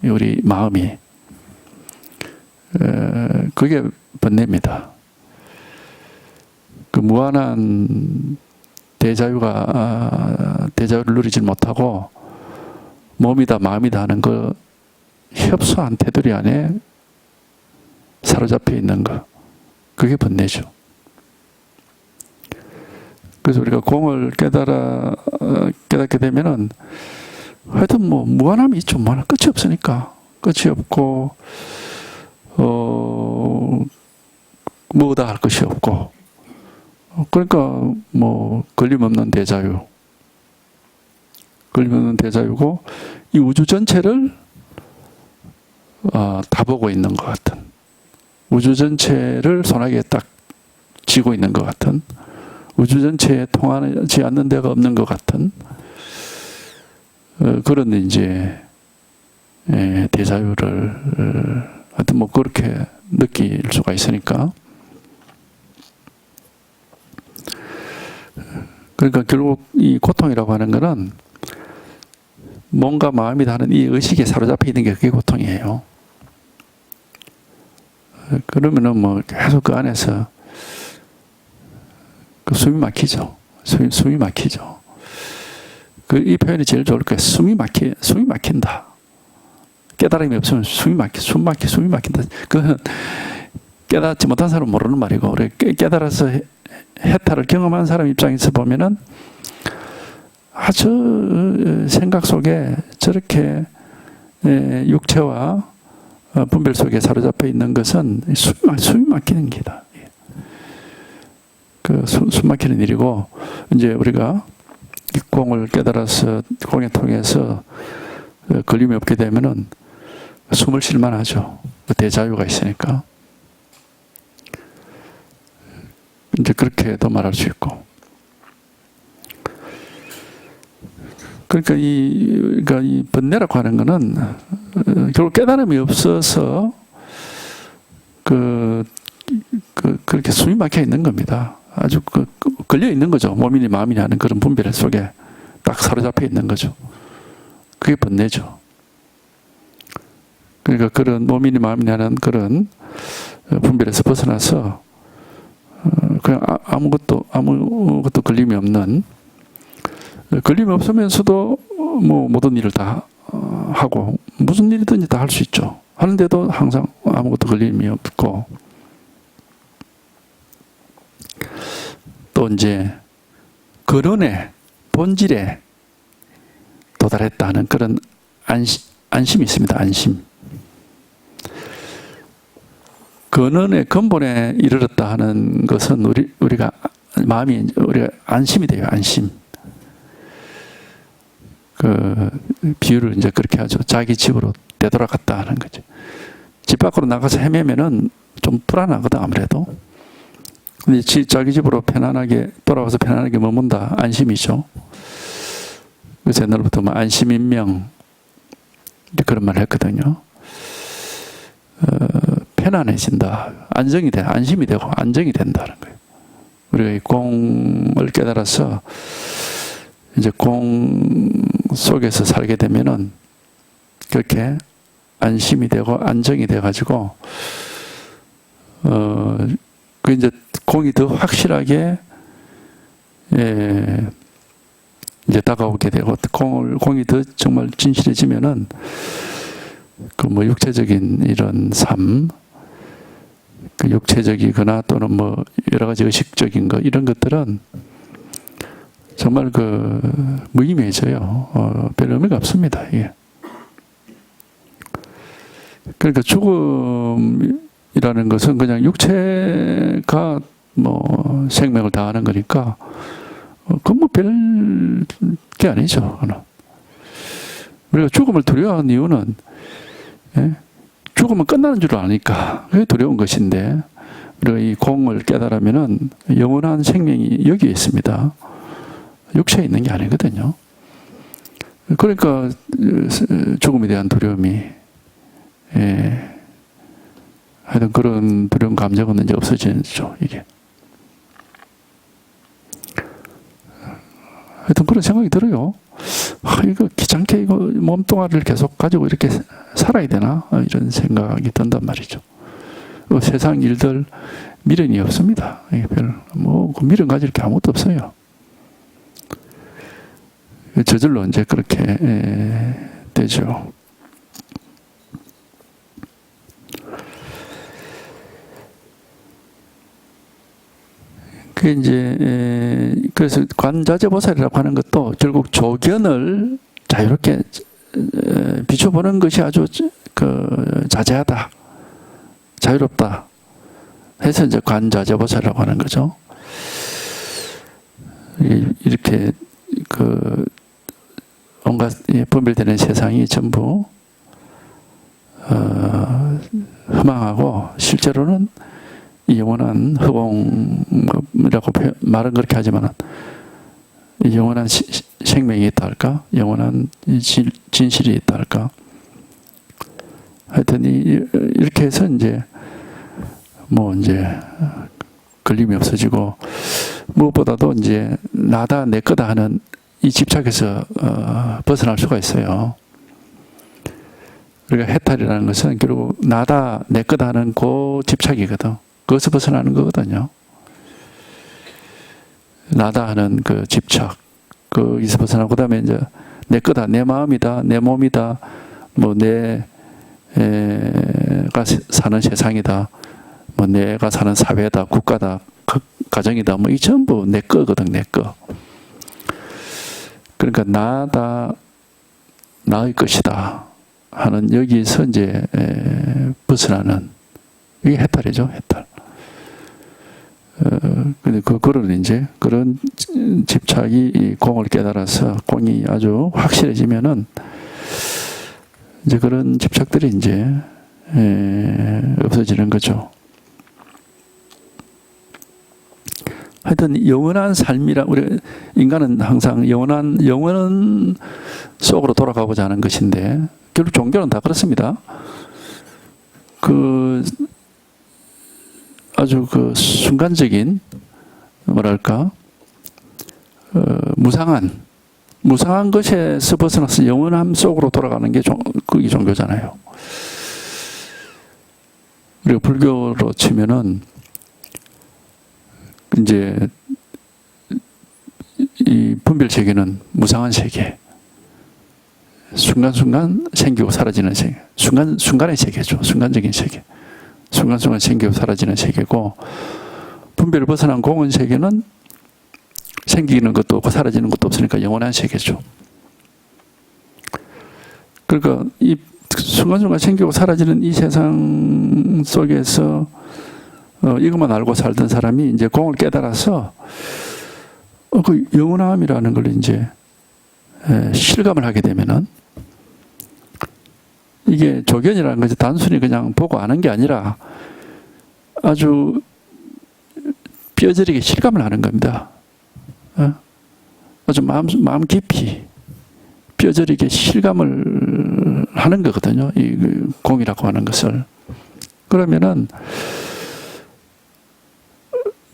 우리 마음이. 그게 번뇌입니다. 그 무한한 대자유를 누리지 못하고 몸이다 마음이다 하는 그 협소한 테두리 안에 사로잡혀 있는 거, 그게 번뇌죠. 그래서 우리가 공을 깨닫게 되면은 하여튼 뭐 무한함이 있죠. 무한함 끝이 없으니까. 끝이 없고 뭐다 할 것이 없고, 그러니까 뭐 걸림없는 대자유고 이 우주 전체를 다 보고 있는 것 같은, 우주 전체를 손아귀에 딱 쥐고 있는 것 같은, 우주 전체에 통하지 않는 데가 없는 것 같은 그런 이제 대자유를 하여튼 뭐 그렇게 느낄 수가 있으니까. 그러니까 결국 이 고통이라고 하는 거는 몸과 마음이 다른 이 의식에 사로잡혀 있는 게 그게 고통이에요. 그러면은 뭐 계속 그 안에서 그 숨이 막히죠. 숨이 막히죠. 이 표현이 제일 좋을 거예요. 숨이 막힌다. 깨달음이 없으면 숨이 막힌다. 그건 깨닫지 못한 사람은 모르는 말이고, 우리 깨달아서 해탈을 경험한 사람 입장에서 보면은 아주 생각 속에 저렇게 육체와 분별 속에 사로잡혀 있는 것은 숨이 막히는 길이다. 숨 막히는 일이고, 이제 우리가 공을 깨달아서 공에 통해서 걸림이 없게 되면은 숨을 쉴만 하죠. 대자유가 있으니까. 이제 그렇게도 말할 수 있고. 그러니까 이 번뇌라고 하는 거는 결국 깨달음이 없어서 그렇게 숨이 막혀 있는 겁니다. 아주 걸려 있는 거죠. 몸이니 마음이니 하는 그런 분별 속에 딱 사로잡혀 있는 거죠. 그게 번뇌죠. 그러니까 그런 몸이니 마음이니 하는 그런 분별에서 벗어나서 그냥 아무것도 걸림이 없는, 걸림이 없으면서도 뭐 모든 일을 다 하고 무슨 일이든지 다 할 수 있죠. 하는데도 항상 아무것도 걸림이 없고, 또 이제 근원의 본질에 도달했다는 그런 안심이 있습니다. 안심. 근원의 근본에 이르렀다 하는 것은 우리가 안심이 돼요. 안심. 그 비유를 이제 그렇게 하죠. 자기 집으로 되돌아갔다 하는 거죠. 집 밖으로 나가서 헤매면은 좀 불안하거든 아무래도. 근데 자기 집으로 편안하게 돌아와서 편안하게 머문다. 안심이죠. 그래서 옛날부터 뭐 안심인명 그런 말을 했거든요. 편안해진다. 안정이 돼. 안심이 되고 안정이 된다는 거예요. 우리가 이 공을 깨달아서 이제 공 속에서 살게 되면은 그렇게 안심이 되고 안정이 돼가지고 그 이제 공이 더 확실하게 이제 다가오게 되고, 공이 더 정말 진실해지면은 그 뭐 육체적인 이런 삶, 그 육체적이거나 또는 뭐 여러 가지 의식적인 것 이런 것들은 정말 무의미해져요. 별 의미가 없습니다. 이게. 그러니까 죽음이 것은 그냥 육체가 뭐 생명을 다하는 거니까 그건 뭐 별 게 아니죠. 우리가 죽음을 두려워하는 이유는 죽으면 끝나는 줄 아니까 그게 두려운 것인데, 우리가 이 공을 깨달으면은 영원한 생명이 여기에 있습니다. 육체에 있는 게 아니거든요. 그러니까 죽음에 대한 두려움이, 하여튼 그런 두려운 감정은 이제 없어지죠, 이게. 하여튼 그런 생각이 들어요. 이거 귀찮게 이거 몸뚱아리를 계속 가지고 이렇게 살아야 되나? 이런 생각이 든단 말이죠. 세상 일들 미련이 없습니다. 그 미련 가질 게 아무것도 없어요. 저절로 이제 그렇게 되죠. 그래서 관자재보살이라고 하는 것도 결국 조견을 자유롭게 비춰보는 것이 아주 자제하다, 자유롭다 해서 이제 관자재보살이라고 하는 거죠. 이렇게 온갖 분별되는 세상이 전부 허망하고 실제로는 영원한 허공이라고 말은 그렇게 하지만 영원한 생명이 있다 할까? 영원한 진실이 있다 할까? 하여튼 이렇게 해서 이제 걸림이 없어지고, 무엇보다도 이제 나다 내 거다 하는 이 집착에서 벗어날 수가 있어요. 우리가 해탈이라는 것은 결국 나다 내 거다 하는 그 집착이거든. 그것을 벗어나는 거거든요. 나다 하는 그 집착, 거기서 벗어나고, 그 다음에 이제 내 거다, 내 마음이다, 내 몸이다, 내가 사는 세상이다, 내가 사는 사회다, 국가다, 가정이다, 이 전부 내 거거든, 내 거. 그러니까 나다, 나의 것이다 하는 여기서 이제 벗어나는, 이게 해탈이죠, 해탈. 근데 그런 집착이 이 공을 깨달아서 공이 아주 확실해지면은 이제 그런 집착들이 이제 없어지는 거죠. 하여튼 영원한 삶이라, 우리 인간은 항상 영원 속으로 돌아가고자 하는 것인데, 결국 종교는 다 그렇습니다. 아주 순간적인, 무상한 것에서 벗어나서 영원함 속으로 돌아가는 게 그게 종교잖아요. 그리고 불교로 치면은 이제 이 분별 세계는 무상한 세계, 순간순간 생기고 사라지는 세계, 순간의 세계죠. 순간적인 세계, 순간순간 생기고 사라지는 세계고, 분별을 벗어난 공은 세계는 생기는 것도 없고 사라지는 것도 없으니까 영원한 세계죠. 그러니까 이 순간순간 생기고 사라지는 이 세상 속에서 이것만 알고 살던 사람이 이제 공을 깨달아서 그 영원함이라는 걸 이제 실감을 하게 되면은, 이게 조견이라는 것이 단순히 그냥 보고 아는 게 아니라 아주 뼈저리게 실감을 하는 겁니다. 아주 마음 깊이 뼈저리게 실감을 하는 거거든요, 이 공이라고 하는 것을. 그러면은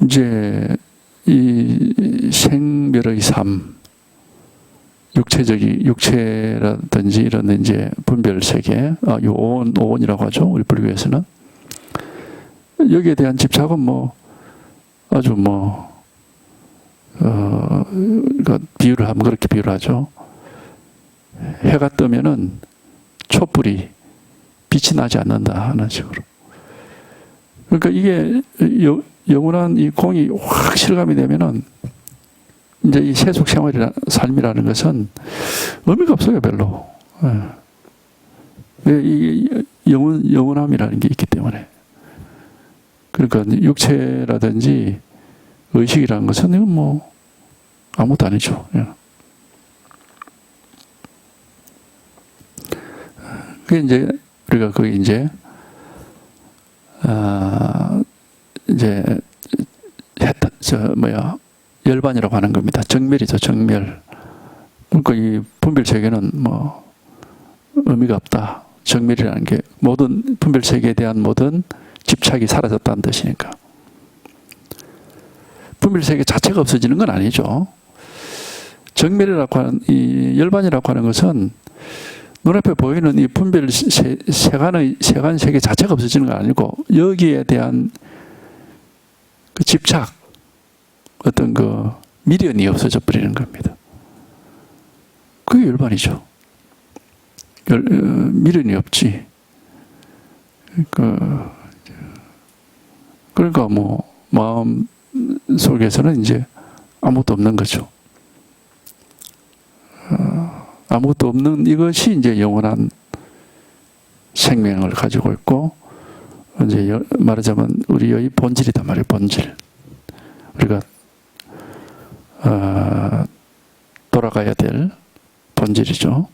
이제 이 생멸의 삶, 육체라든지 이런 이제 분별 세계, 오온이라고 하죠, 우리 불교에서는. 여기에 대한 집착은 아주 그러니까 비유를 하면 그렇게 비유를 하죠. 해가 뜨면은 촛불이 빛이 나지 않는다 하는 식으로. 그러니까 이게 영원한 이 공이 확 실감이 되면은 이제 이 세속 삶이라는 것은 의미가 없어요, 별로. 이 영원함이라는 게 있기 때문에. 그러니까 육체라든지 의식이라는 것은 이건 뭐 아무것도 아니죠. 그게 이제 우리가 그게 이제 열반이라고 하는 겁니다. 정멸이죠, 정멸. 그러니까 이 분별 세계는 뭐 의미가 없다. 정멸이라는 게 모든 분별 세계에 대한 모든 집착이 사라졌다는 뜻이니까. 분별 세계 자체가 없어지는 건 아니죠. 정멸이라고 하는 이 열반이라고 하는 것은 눈앞에 보이는 이 분별 세간 세계 자체가 없어지는 건 아니고 여기에 대한 그 집착, 어떤 그 미련이 없어져 버리는 겁니다. 그게 열반이죠. 미련이 없지. 그러니까 뭐 마음 속에서는 이제 아무것도 없는 거죠. 아무것도 없는 이것이 이제 영원한 생명을 가지고 있고, 이제 말하자면 우리의 본질이단 말이에요. 본질. 우리가 돌아가야 될 본질이죠.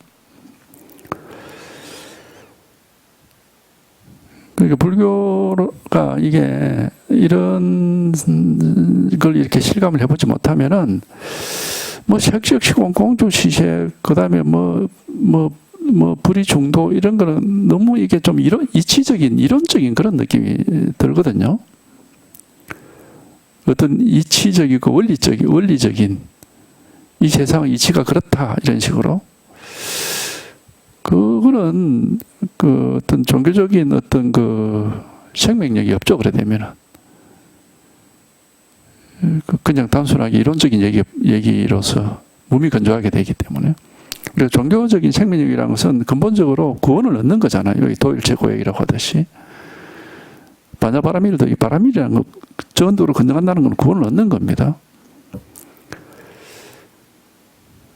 그러니까 불교가 이게 이런 걸 이렇게 실감을 해보지 못하면은 뭐 색식시공 공주시색 그다음에 뭐 불이 중도 이런 거는 너무 이게 좀 이치적인 이론적인 그런 느낌이 들거든요. 어떤 이치적이고 원리적인 이 세상의 이치가 그렇다 이런 식으로 그거는 그 어떤 종교적인 어떤 그 생명력이 없죠. 그래 되면은 그냥 단순하게 이론적인 얘기로서 몸이 건조하게 되기 때문에. 그래서 종교적인 생명력이라는 것은 근본적으로 구원을 얻는 거잖아요. 여기 도일체고액이라고 하듯이. 바냐바라밀도 이 바라밀이라는 거, 전도로 건너간다는 건 구원을 얻는 겁니다.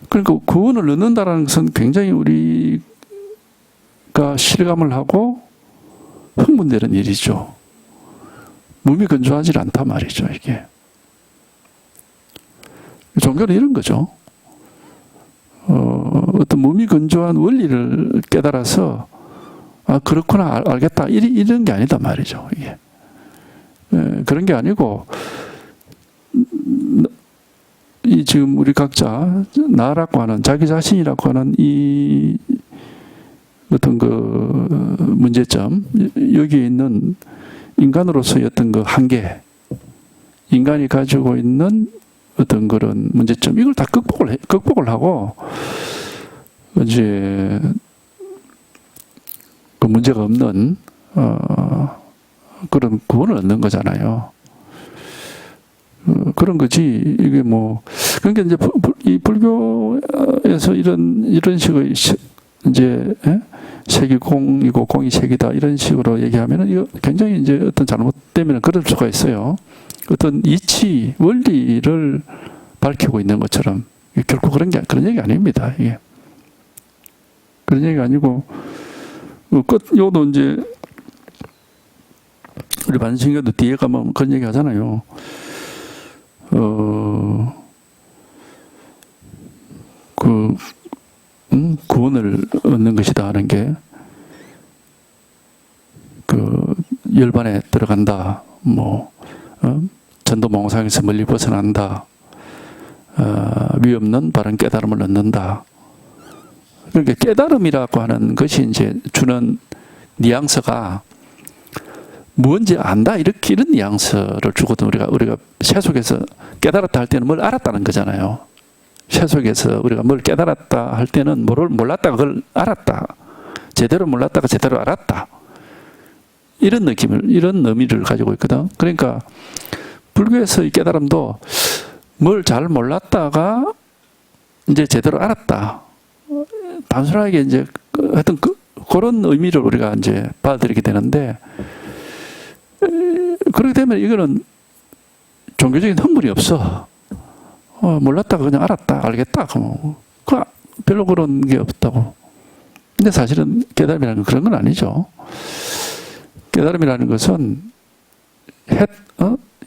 그러니까 구원을 얻는다는 것은 굉장히 우리가 실감을 하고 흥분되는 일이죠. 몸이 건조하지 않단 말이죠, 이게. 종교는 이런 거죠. 어떤 몸이 건조한 원리를 깨달아서 그렇구나 알겠다 이런 게 아니다 말이죠. 이게 그런 게 아니고 이 지금 우리 각자 나라고 하는 자기 자신이라고 하는 이 어떤 그 문제점 여기에 있는 인간으로서의 어떤 그 한계, 인간이 가지고 있는 어떤 그런 문제점 이걸 다 극복을 하고 이제 그 문제가 없는 그런 구원을 얻는 거잖아요. 그런 거지 이게 뭐 그러니까 이제 이 불교에서 이런 식의 이제 색이 공이고 공이 색이다 이런 식으로 얘기하면은 이거 굉장히 이제 어떤 잘못되면 그럴 수가 있어요. 어떤 이치 원리를 밝히고 있는 것처럼 결코 그런 얘기 아닙니다. 이게 그런 얘기가 아니고 요도 이제 우리 반신교도 뒤에 가면 그런 얘기 하잖아요. 구원을 얻는 것이다 하는 게 그 열반에 들어간다. 전도몽상에서 멀리 벗어난다. 위 없는 바른 깨달음을 얻는다. 그러니까 깨달음이라고 하는 것이 이제 주는 뉘앙스가 뭔지 안다 이런 뉘앙스를 주거든. 우리가 새 속에서 깨달았다 할 때는 뭘 알았다는 거잖아요. 새 속에서 우리가 뭘 깨달았다 할 때는 뭘 몰랐다가 그걸 알았다. 제대로 몰랐다가 제대로 알았다. 이런 이런 의미를 가지고 있거든. 그러니까 불교에서의 깨달음도 뭘 잘 몰랐다가 이제 제대로 알았다. 단순하게 이제 하여튼 그런 의미를 우리가 이제 받아들이게 되는데, 그렇게 되면 이거는 종교적인 흥분이 없어. 몰랐다가 그냥 알았다, 알겠다. 별로 그런 게 없다고. 근데 사실은 깨달음이라는 건 그런 건 아니죠. 깨달음이라는 것은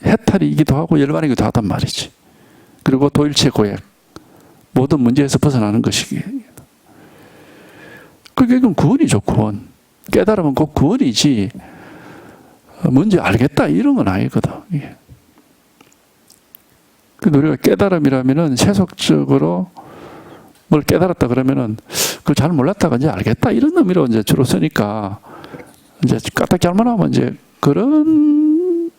해탈이기도 하고 열반이기도 하단 말이지. 그리고 도일체 고액, 모든 문제에서 벗어나는 것이기. 그게 구원이죠, 구원. 깨달으면 꼭 구원이지, 뭔지 알겠다, 이런 건 아니거든. 근데 우리가 깨달음이라면은 세속적으로 뭘 깨달았다 그러면은 그걸 잘 몰랐다가 이제 알겠다, 이런 의미로 이제 주로 쓰니까 이제 까딱 잘못하면 이제 그런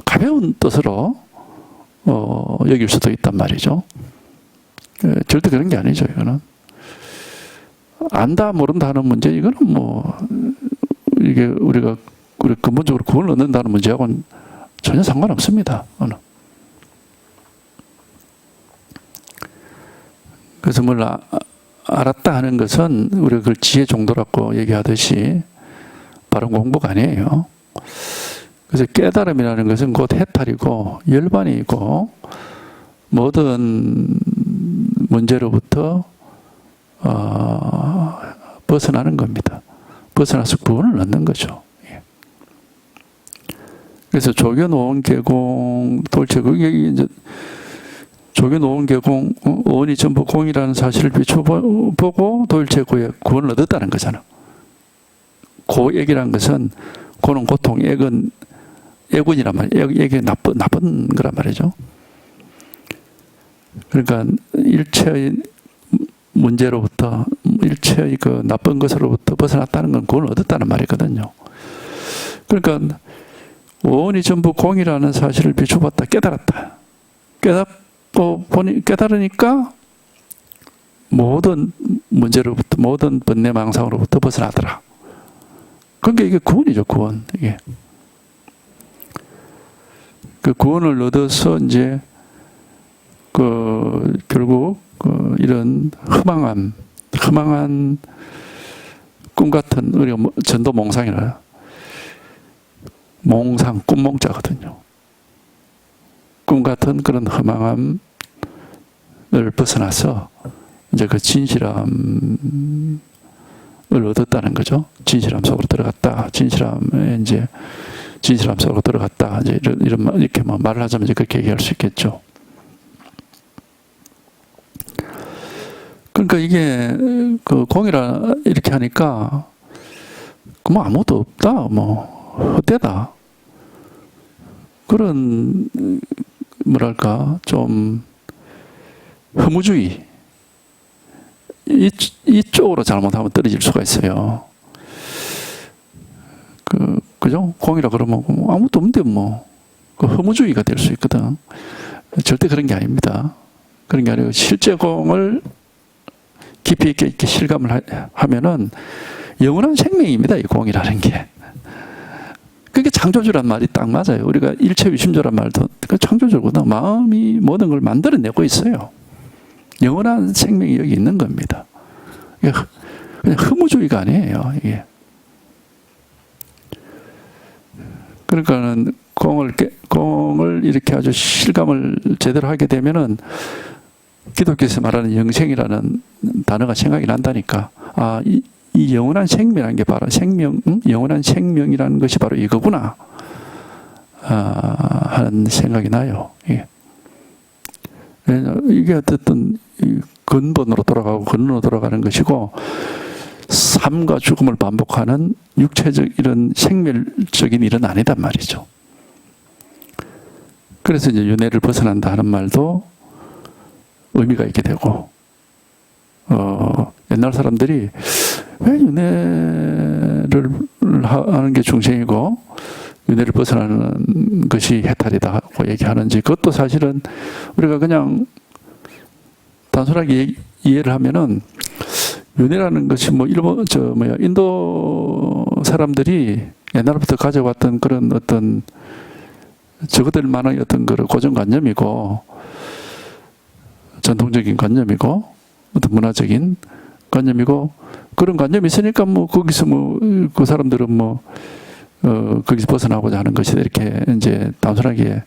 가벼운 뜻으로 여길 수도 있단 말이죠. 절대 그런 게 아니죠, 이거는. 안다, 모른다 하는 문제, 이거는 뭐, 이게 우리 근본적으로 구원을 얻는다는 문제하고는 전혀 상관없습니다. 그래서 뭘 알았다 하는 것은 우리가 그걸 지혜 정도라고 얘기하듯이 바른 공부가 아니에요. 그래서 깨달음이라는 것은 곧 해탈이고 열반이고 모든 문제로부터 벗어나는 겁니다. 벗어나서 구원을 얻는 거죠. 그래서 조견오원 개공 도대체 그게 이제 조견오원 개공 오원이 전부 공이라는 사실을 비춰보고 도일체 고액 구원을 얻었다는 거잖아. 고액이라는 것은 고는 고통, 액은 애군이란 말이에요. 액이 나쁜 거란 말이죠. 그러니까 일체의 문제로부터, 일체의 그 나쁜 것으로부터 벗어났다는 건 구원을 얻었다는 말이거든요. 그러니까 오원이 전부 공이라는 사실을 비춰봤다, 깨달았다. 깨달으니까 모든 문제로부터, 모든 번뇌 망상으로부터 벗어나더라. 그러니까 이게 구원이죠, 구원. 이게. 그 구원을 얻어서 이제 결국 이런 허망한 꿈 같은 우리가 전도 몽상이라 몽상, 꿈몽자거든요. 꿈 같은 그런 허망함을 벗어나서 이제 그 진실함을 얻었다는 거죠. 진실함 속으로 들어갔다. 진실함에 이제 진실함 속으로 들어갔다. 이제 이렇게 뭐 말을 하자면 이제 그렇게 얘기할 수 있겠죠. 그러니까 이게 그 공이라 이렇게 하니까 뭐 아무것도 없다, 뭐 헛되다, 그런 뭐랄까 좀 허무주의 이쪽으로 잘못하면 떨어질 수가 있어요. 그죠? 공이라 그러면 아무것도 없는데 뭐 그 허무주의가 될 수 있거든. 절대 그런 게 아닙니다. 그런 게 아니고 실제 공을 깊이 있게 이렇게 실감을 하면은 영원한 생명입니다. 이 공이라는 게. 그게 창조주란 말이 딱 맞아요. 우리가 일체유심조란 말도 그 창조주거든. 마음이 모든 걸 만들어내고 있어요. 영원한 생명이 여기 있는 겁니다. 그냥 허무주의가 아니에요. 이게. 그러니까는 공을 이렇게 아주 실감을 제대로 하게 되면은 기독교에서 말하는 영생이라는 단어가 생각이 난다니까. 아, 이 영원한 생명이라는 게 바로 영원한 생명이라는 것이 바로 이거구나. 하는 생각이 나요. 이게 어쨌든 근본으로 돌아가고 근원으로 돌아가는 것이고, 삶과 죽음을 반복하는 육체적 이런 생멸적인 일은 아니단 말이죠. 그래서 이제 윤회를 벗어난다 하는 말도 의미가 있게 되고, 옛날 사람들이 왜 윤회를 하는 게 중생이고 윤회를 벗어나는 것이 해탈이다고 얘기하는지, 그것도 사실은 우리가 그냥 단순하게 이해를 하면은 윤회라는 것이 뭐 인도 사람들이 옛날부터 가져왔던 그런 어떤 저것들만의 어떤 그런 고정관념이고 전통적인 관념이고 어떤 문화적인 관념이고, 그런 관념이 있으니까 뭐 거기서 뭐 그 사람들은 뭐 거기서 벗어나고자 하는 것이다, 이렇게 이제 단순하게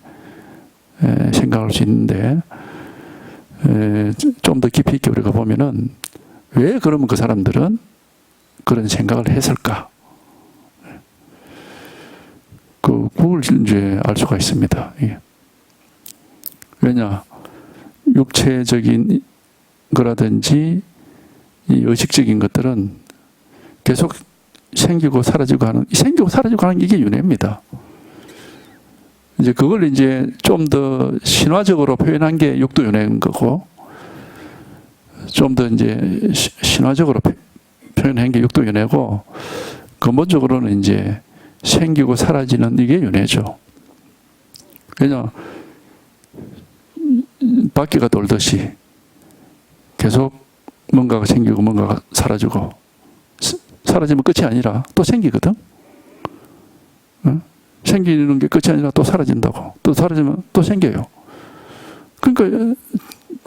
생각할 수 있는데, 좀 더 깊이 있게 우리가 보면은 왜 그러면 그 사람들은 그런 생각을 했을까? 그걸 이제 알 수가 있습니다. 예. 왜냐, 육체적인 거라든지 이 의식적인 것들은 계속 생기고 사라지고 하는 이게 윤회입니다. 이제 그걸 이제 좀 더 신화적으로 표현한 게 육도윤회인 거고, 좀 더 이제 신화적으로 표현한 게 육도윤회고, 근본적으로는 이제 생기고 사라지는 이게 윤회죠. 왜냐, 바퀴가 돌듯이 계속 뭔가가 생기고 뭔가가 사라지고, 사라지면 끝이 아니라 또 생기거든. 응? 생기는 게 끝이 아니라 또 사라진다고. 또 사라지면 또 생겨요. 그러니까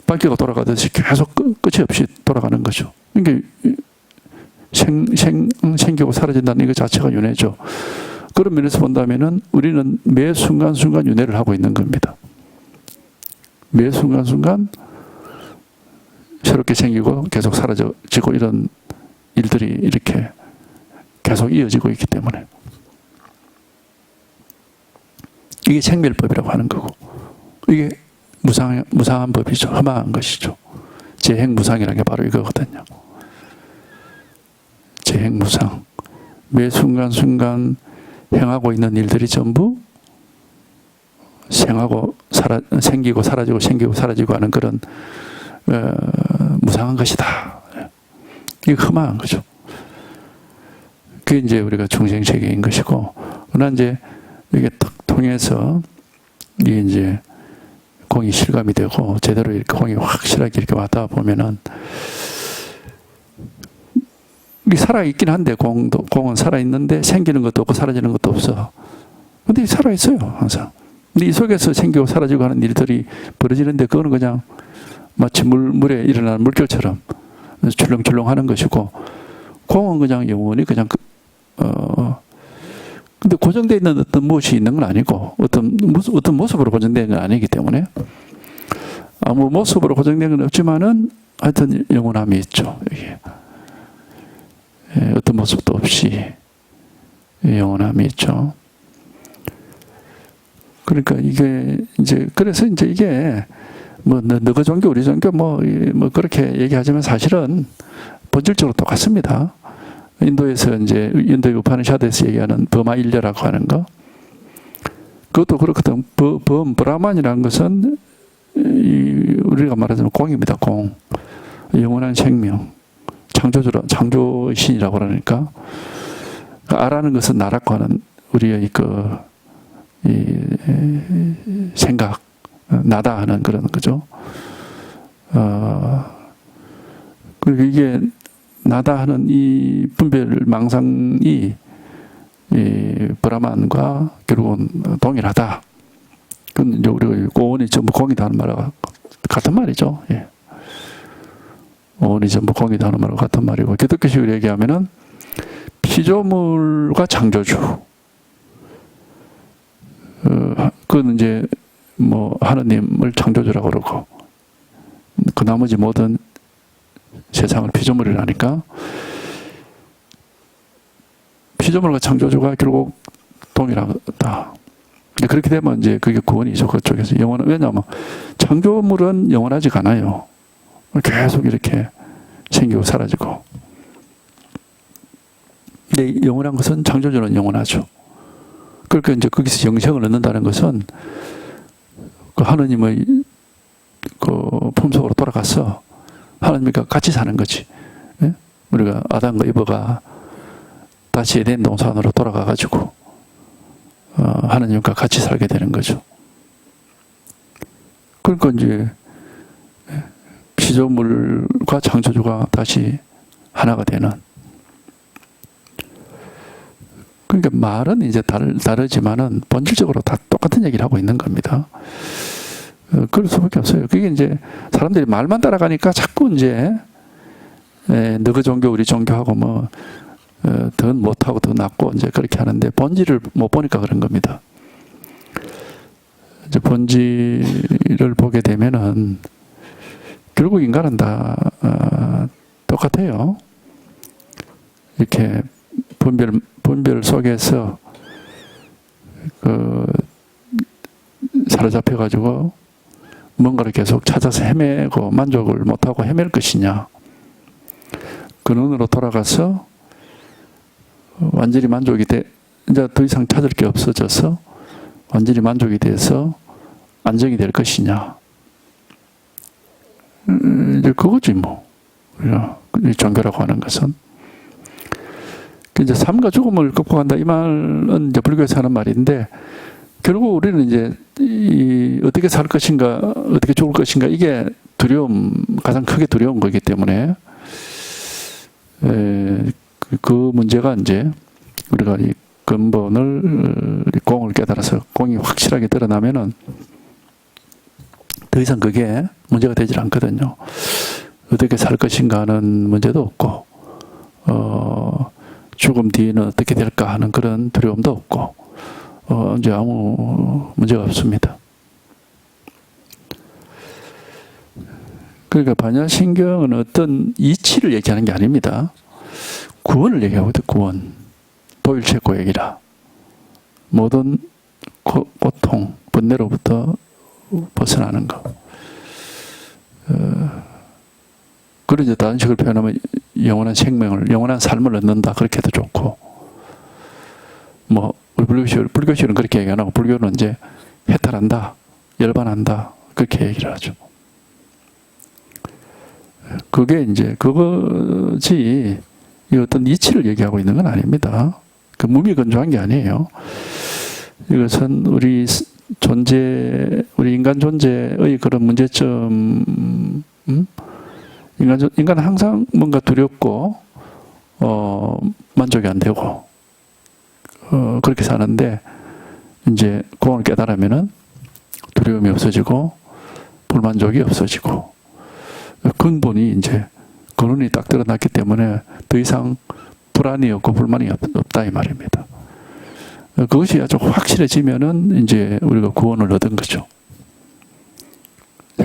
바퀴가 돌아가듯이 계속 끝이 없이 돌아가는 거죠. 그러니까 생기고 사라진다는 이거 자체가 윤회죠. 그런 면에서 본다면은 우리는 매 순간순간 윤회를 하고 있는 겁니다. 매 순간순간 새롭게 생기고 계속 사라지고 이런 일들이 이렇게 계속 이어지고 있기 때문에 이게 생멸법이라고 하는 거고, 이게 무상한 법이죠. 험한 것이죠. 재행무상이라는 게 바로 이거거든요. 재행무상. 매 순간순간 행하고 있는 일들이 전부 생기고 사라지고 생기고 사라지고 하는 그런 무상한 것이다. 이게 험한 거죠. 그게 이제 우리가 중생세계인 것이고, 그러나 이제 이게 딱 통해서 이게 이제 공이 실감이 되고 제대로 이렇게 공이 확실하게 이렇게 왔다 보면은 이게 살아있긴 한데 공은 살아있는데 생기는 것도 없고 사라지는 것도 없어. 근데 살아있어요, 항상. 근데 이 속에서 생기고 사라지고 하는 일들이 벌어지는데 그거는 그냥 마치 물에 일어나는 물결처럼 출렁출렁 하는 것이고, 공은 그냥 영원히 그냥 근데 고정되어 있는 어떤 무엇이 있는 건 아니고 어떤 모습으로 고정되어 있는 건 아니기 때문에 아무 모습으로 고정된 건 없지만은 하여튼 영원함이 있죠. 여기에. 어떤 모습도 없이 영원함이 있죠. 그러니까 이게 이제 그래서 이제 이게 뭐 너가 종교 우리 종교 뭐 그렇게 얘기하지만 사실은 본질적으로 똑같습니다. 인도에서 이제 인도의 우파니샤드에서 얘기하는 버마일려라고 하는 거, 그것도 그렇거든. 브라만이라는 것은 우리가 말하자면 공입니다. 공. 영원한 생명. 창조신이라고 그러니까. 아라는 것은 나라고 하는 우리의 생각, 나다 하는 그런 거죠. 그리고 이게 나다 하는 이 분별 망상이 브라만과 결국은 동일하다. 그건 이제 우리가 오온이 전부 공이다 하는 말과 같은 말이죠. 예. 오온이 전부 공이다 하는 말과 같은 말이고, 기독교식으로 얘기하면은 피조물과 창조주. 그건 이제 뭐 하느님을 창조주라고 그러고, 그 나머지 모든 세상을 피조물이라니까, 피조물과 창조주가 결국 동일하다. 그렇게 되면 이제 그게 구원이죠. 그쪽에서 영원한, 왜냐하면 창조물은 영원하지가 않아요. 계속 이렇게 생기고 사라지고. 근데 영원한 것은 창조주는 영원하죠. 그러니까 이제 거기서 영생을 얻는다는 것은 그 하느님의 그 품속으로 돌아가서 하나님과 같이 사는 거지. 예? 우리가 아담과 이브가 다시 에덴 동산으로 돌아가가지고 하나님과 같이 살게 되는 거죠. 그러니까 이제 피조물과 창조주가 다시 하나가 되는. 그러니까 말은 이제 다르지만은 본질적으로 다 똑같은 얘기를 하고 있는 겁니다. 그럴 수밖에 없어요. 그게 이제 사람들이 말만 따라가니까 자꾸 이제 너그 종교 우리 종교하고 뭐 더 못하고 더 낫고 이제 그렇게 하는데 본질을 못 보니까 그런 겁니다. 이제 본질을 보게 되면은 결국 인간은 다 똑같아요. 이렇게 분별 속에서 사로잡혀가지고 뭔가를 계속 찾아서 헤매고 만족을 못하고 헤맬 것이냐. 근원으로 돌아가서 완전히 만족이 이제 더 이상 찾을 게 없어져서 완전히 만족이 돼서 안정이 될 것이냐. 이제 그거지 뭐. 이 종교라고 하는 것은. 이제 삶과 죽음을 극복한다 이 말은 이제 불교에서 하는 말인데, 결국 우리는 이제 어떻게 살 것인가, 어떻게 죽을 것인가, 이게 가장 크게 두려운 거기 때문에 그 문제가 이제 우리가 이 근본을, 공을 깨달아서 공이 확실하게 드러나면은 더 이상 그게 문제가 되질 않거든요. 어떻게 살 것인가 하는 문제도 없고, 죽음 뒤에는 어떻게 될까 하는 그런 두려움도 없고, 이제 아무 문제가 없습니다. 그러니까 반야신경은 어떤 이치를 얘기하는 게 아닙니다. 구원을 얘기하고 있다. 구원. 도일체 고액이라. 모든 고통, 번뇌로부터 벗어나는 것. 그리고 이제 다른 식으로 표현하면 영원한 생명을, 영원한 삶을 얻는다. 그렇게 해도 좋고. 뭐, 불교식은 그렇게 얘기 안 하고, 불교는 이제 해탈한다, 열반한다. 그렇게 얘기를 하죠. 그게 이제, 그거지, 이 어떤 이치를 얘기하고 있는 건 아닙니다. 그 무미건조한 게 아니에요. 이것은 우리 인간 존재의 그런 문제점, 인간은 항상 뭔가 두렵고, 만족이 안 되고, 그렇게 사는데, 이제 공을 깨달으면은 두려움이 없어지고, 불만족이 없어지고, 근본이 이제 근원이 딱 드러났기 때문에 더 이상 불안이 없고 불만이 없다 이 말입니다. 그것이 아주 확실해지면은 이제 우리가 구원을 얻은 거죠.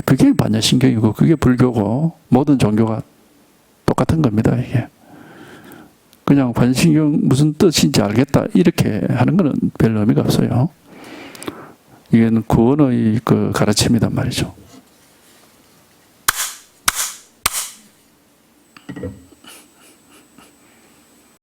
그게 반야신경이고 그게 불교고 모든 종교가 똑같은 겁니다. 이게 그냥 반야신경 무슨 뜻인지 알겠다 이렇게 하는 것은 별 의미가 없어요. 이게는 구원의 그 가르침이란 말이죠.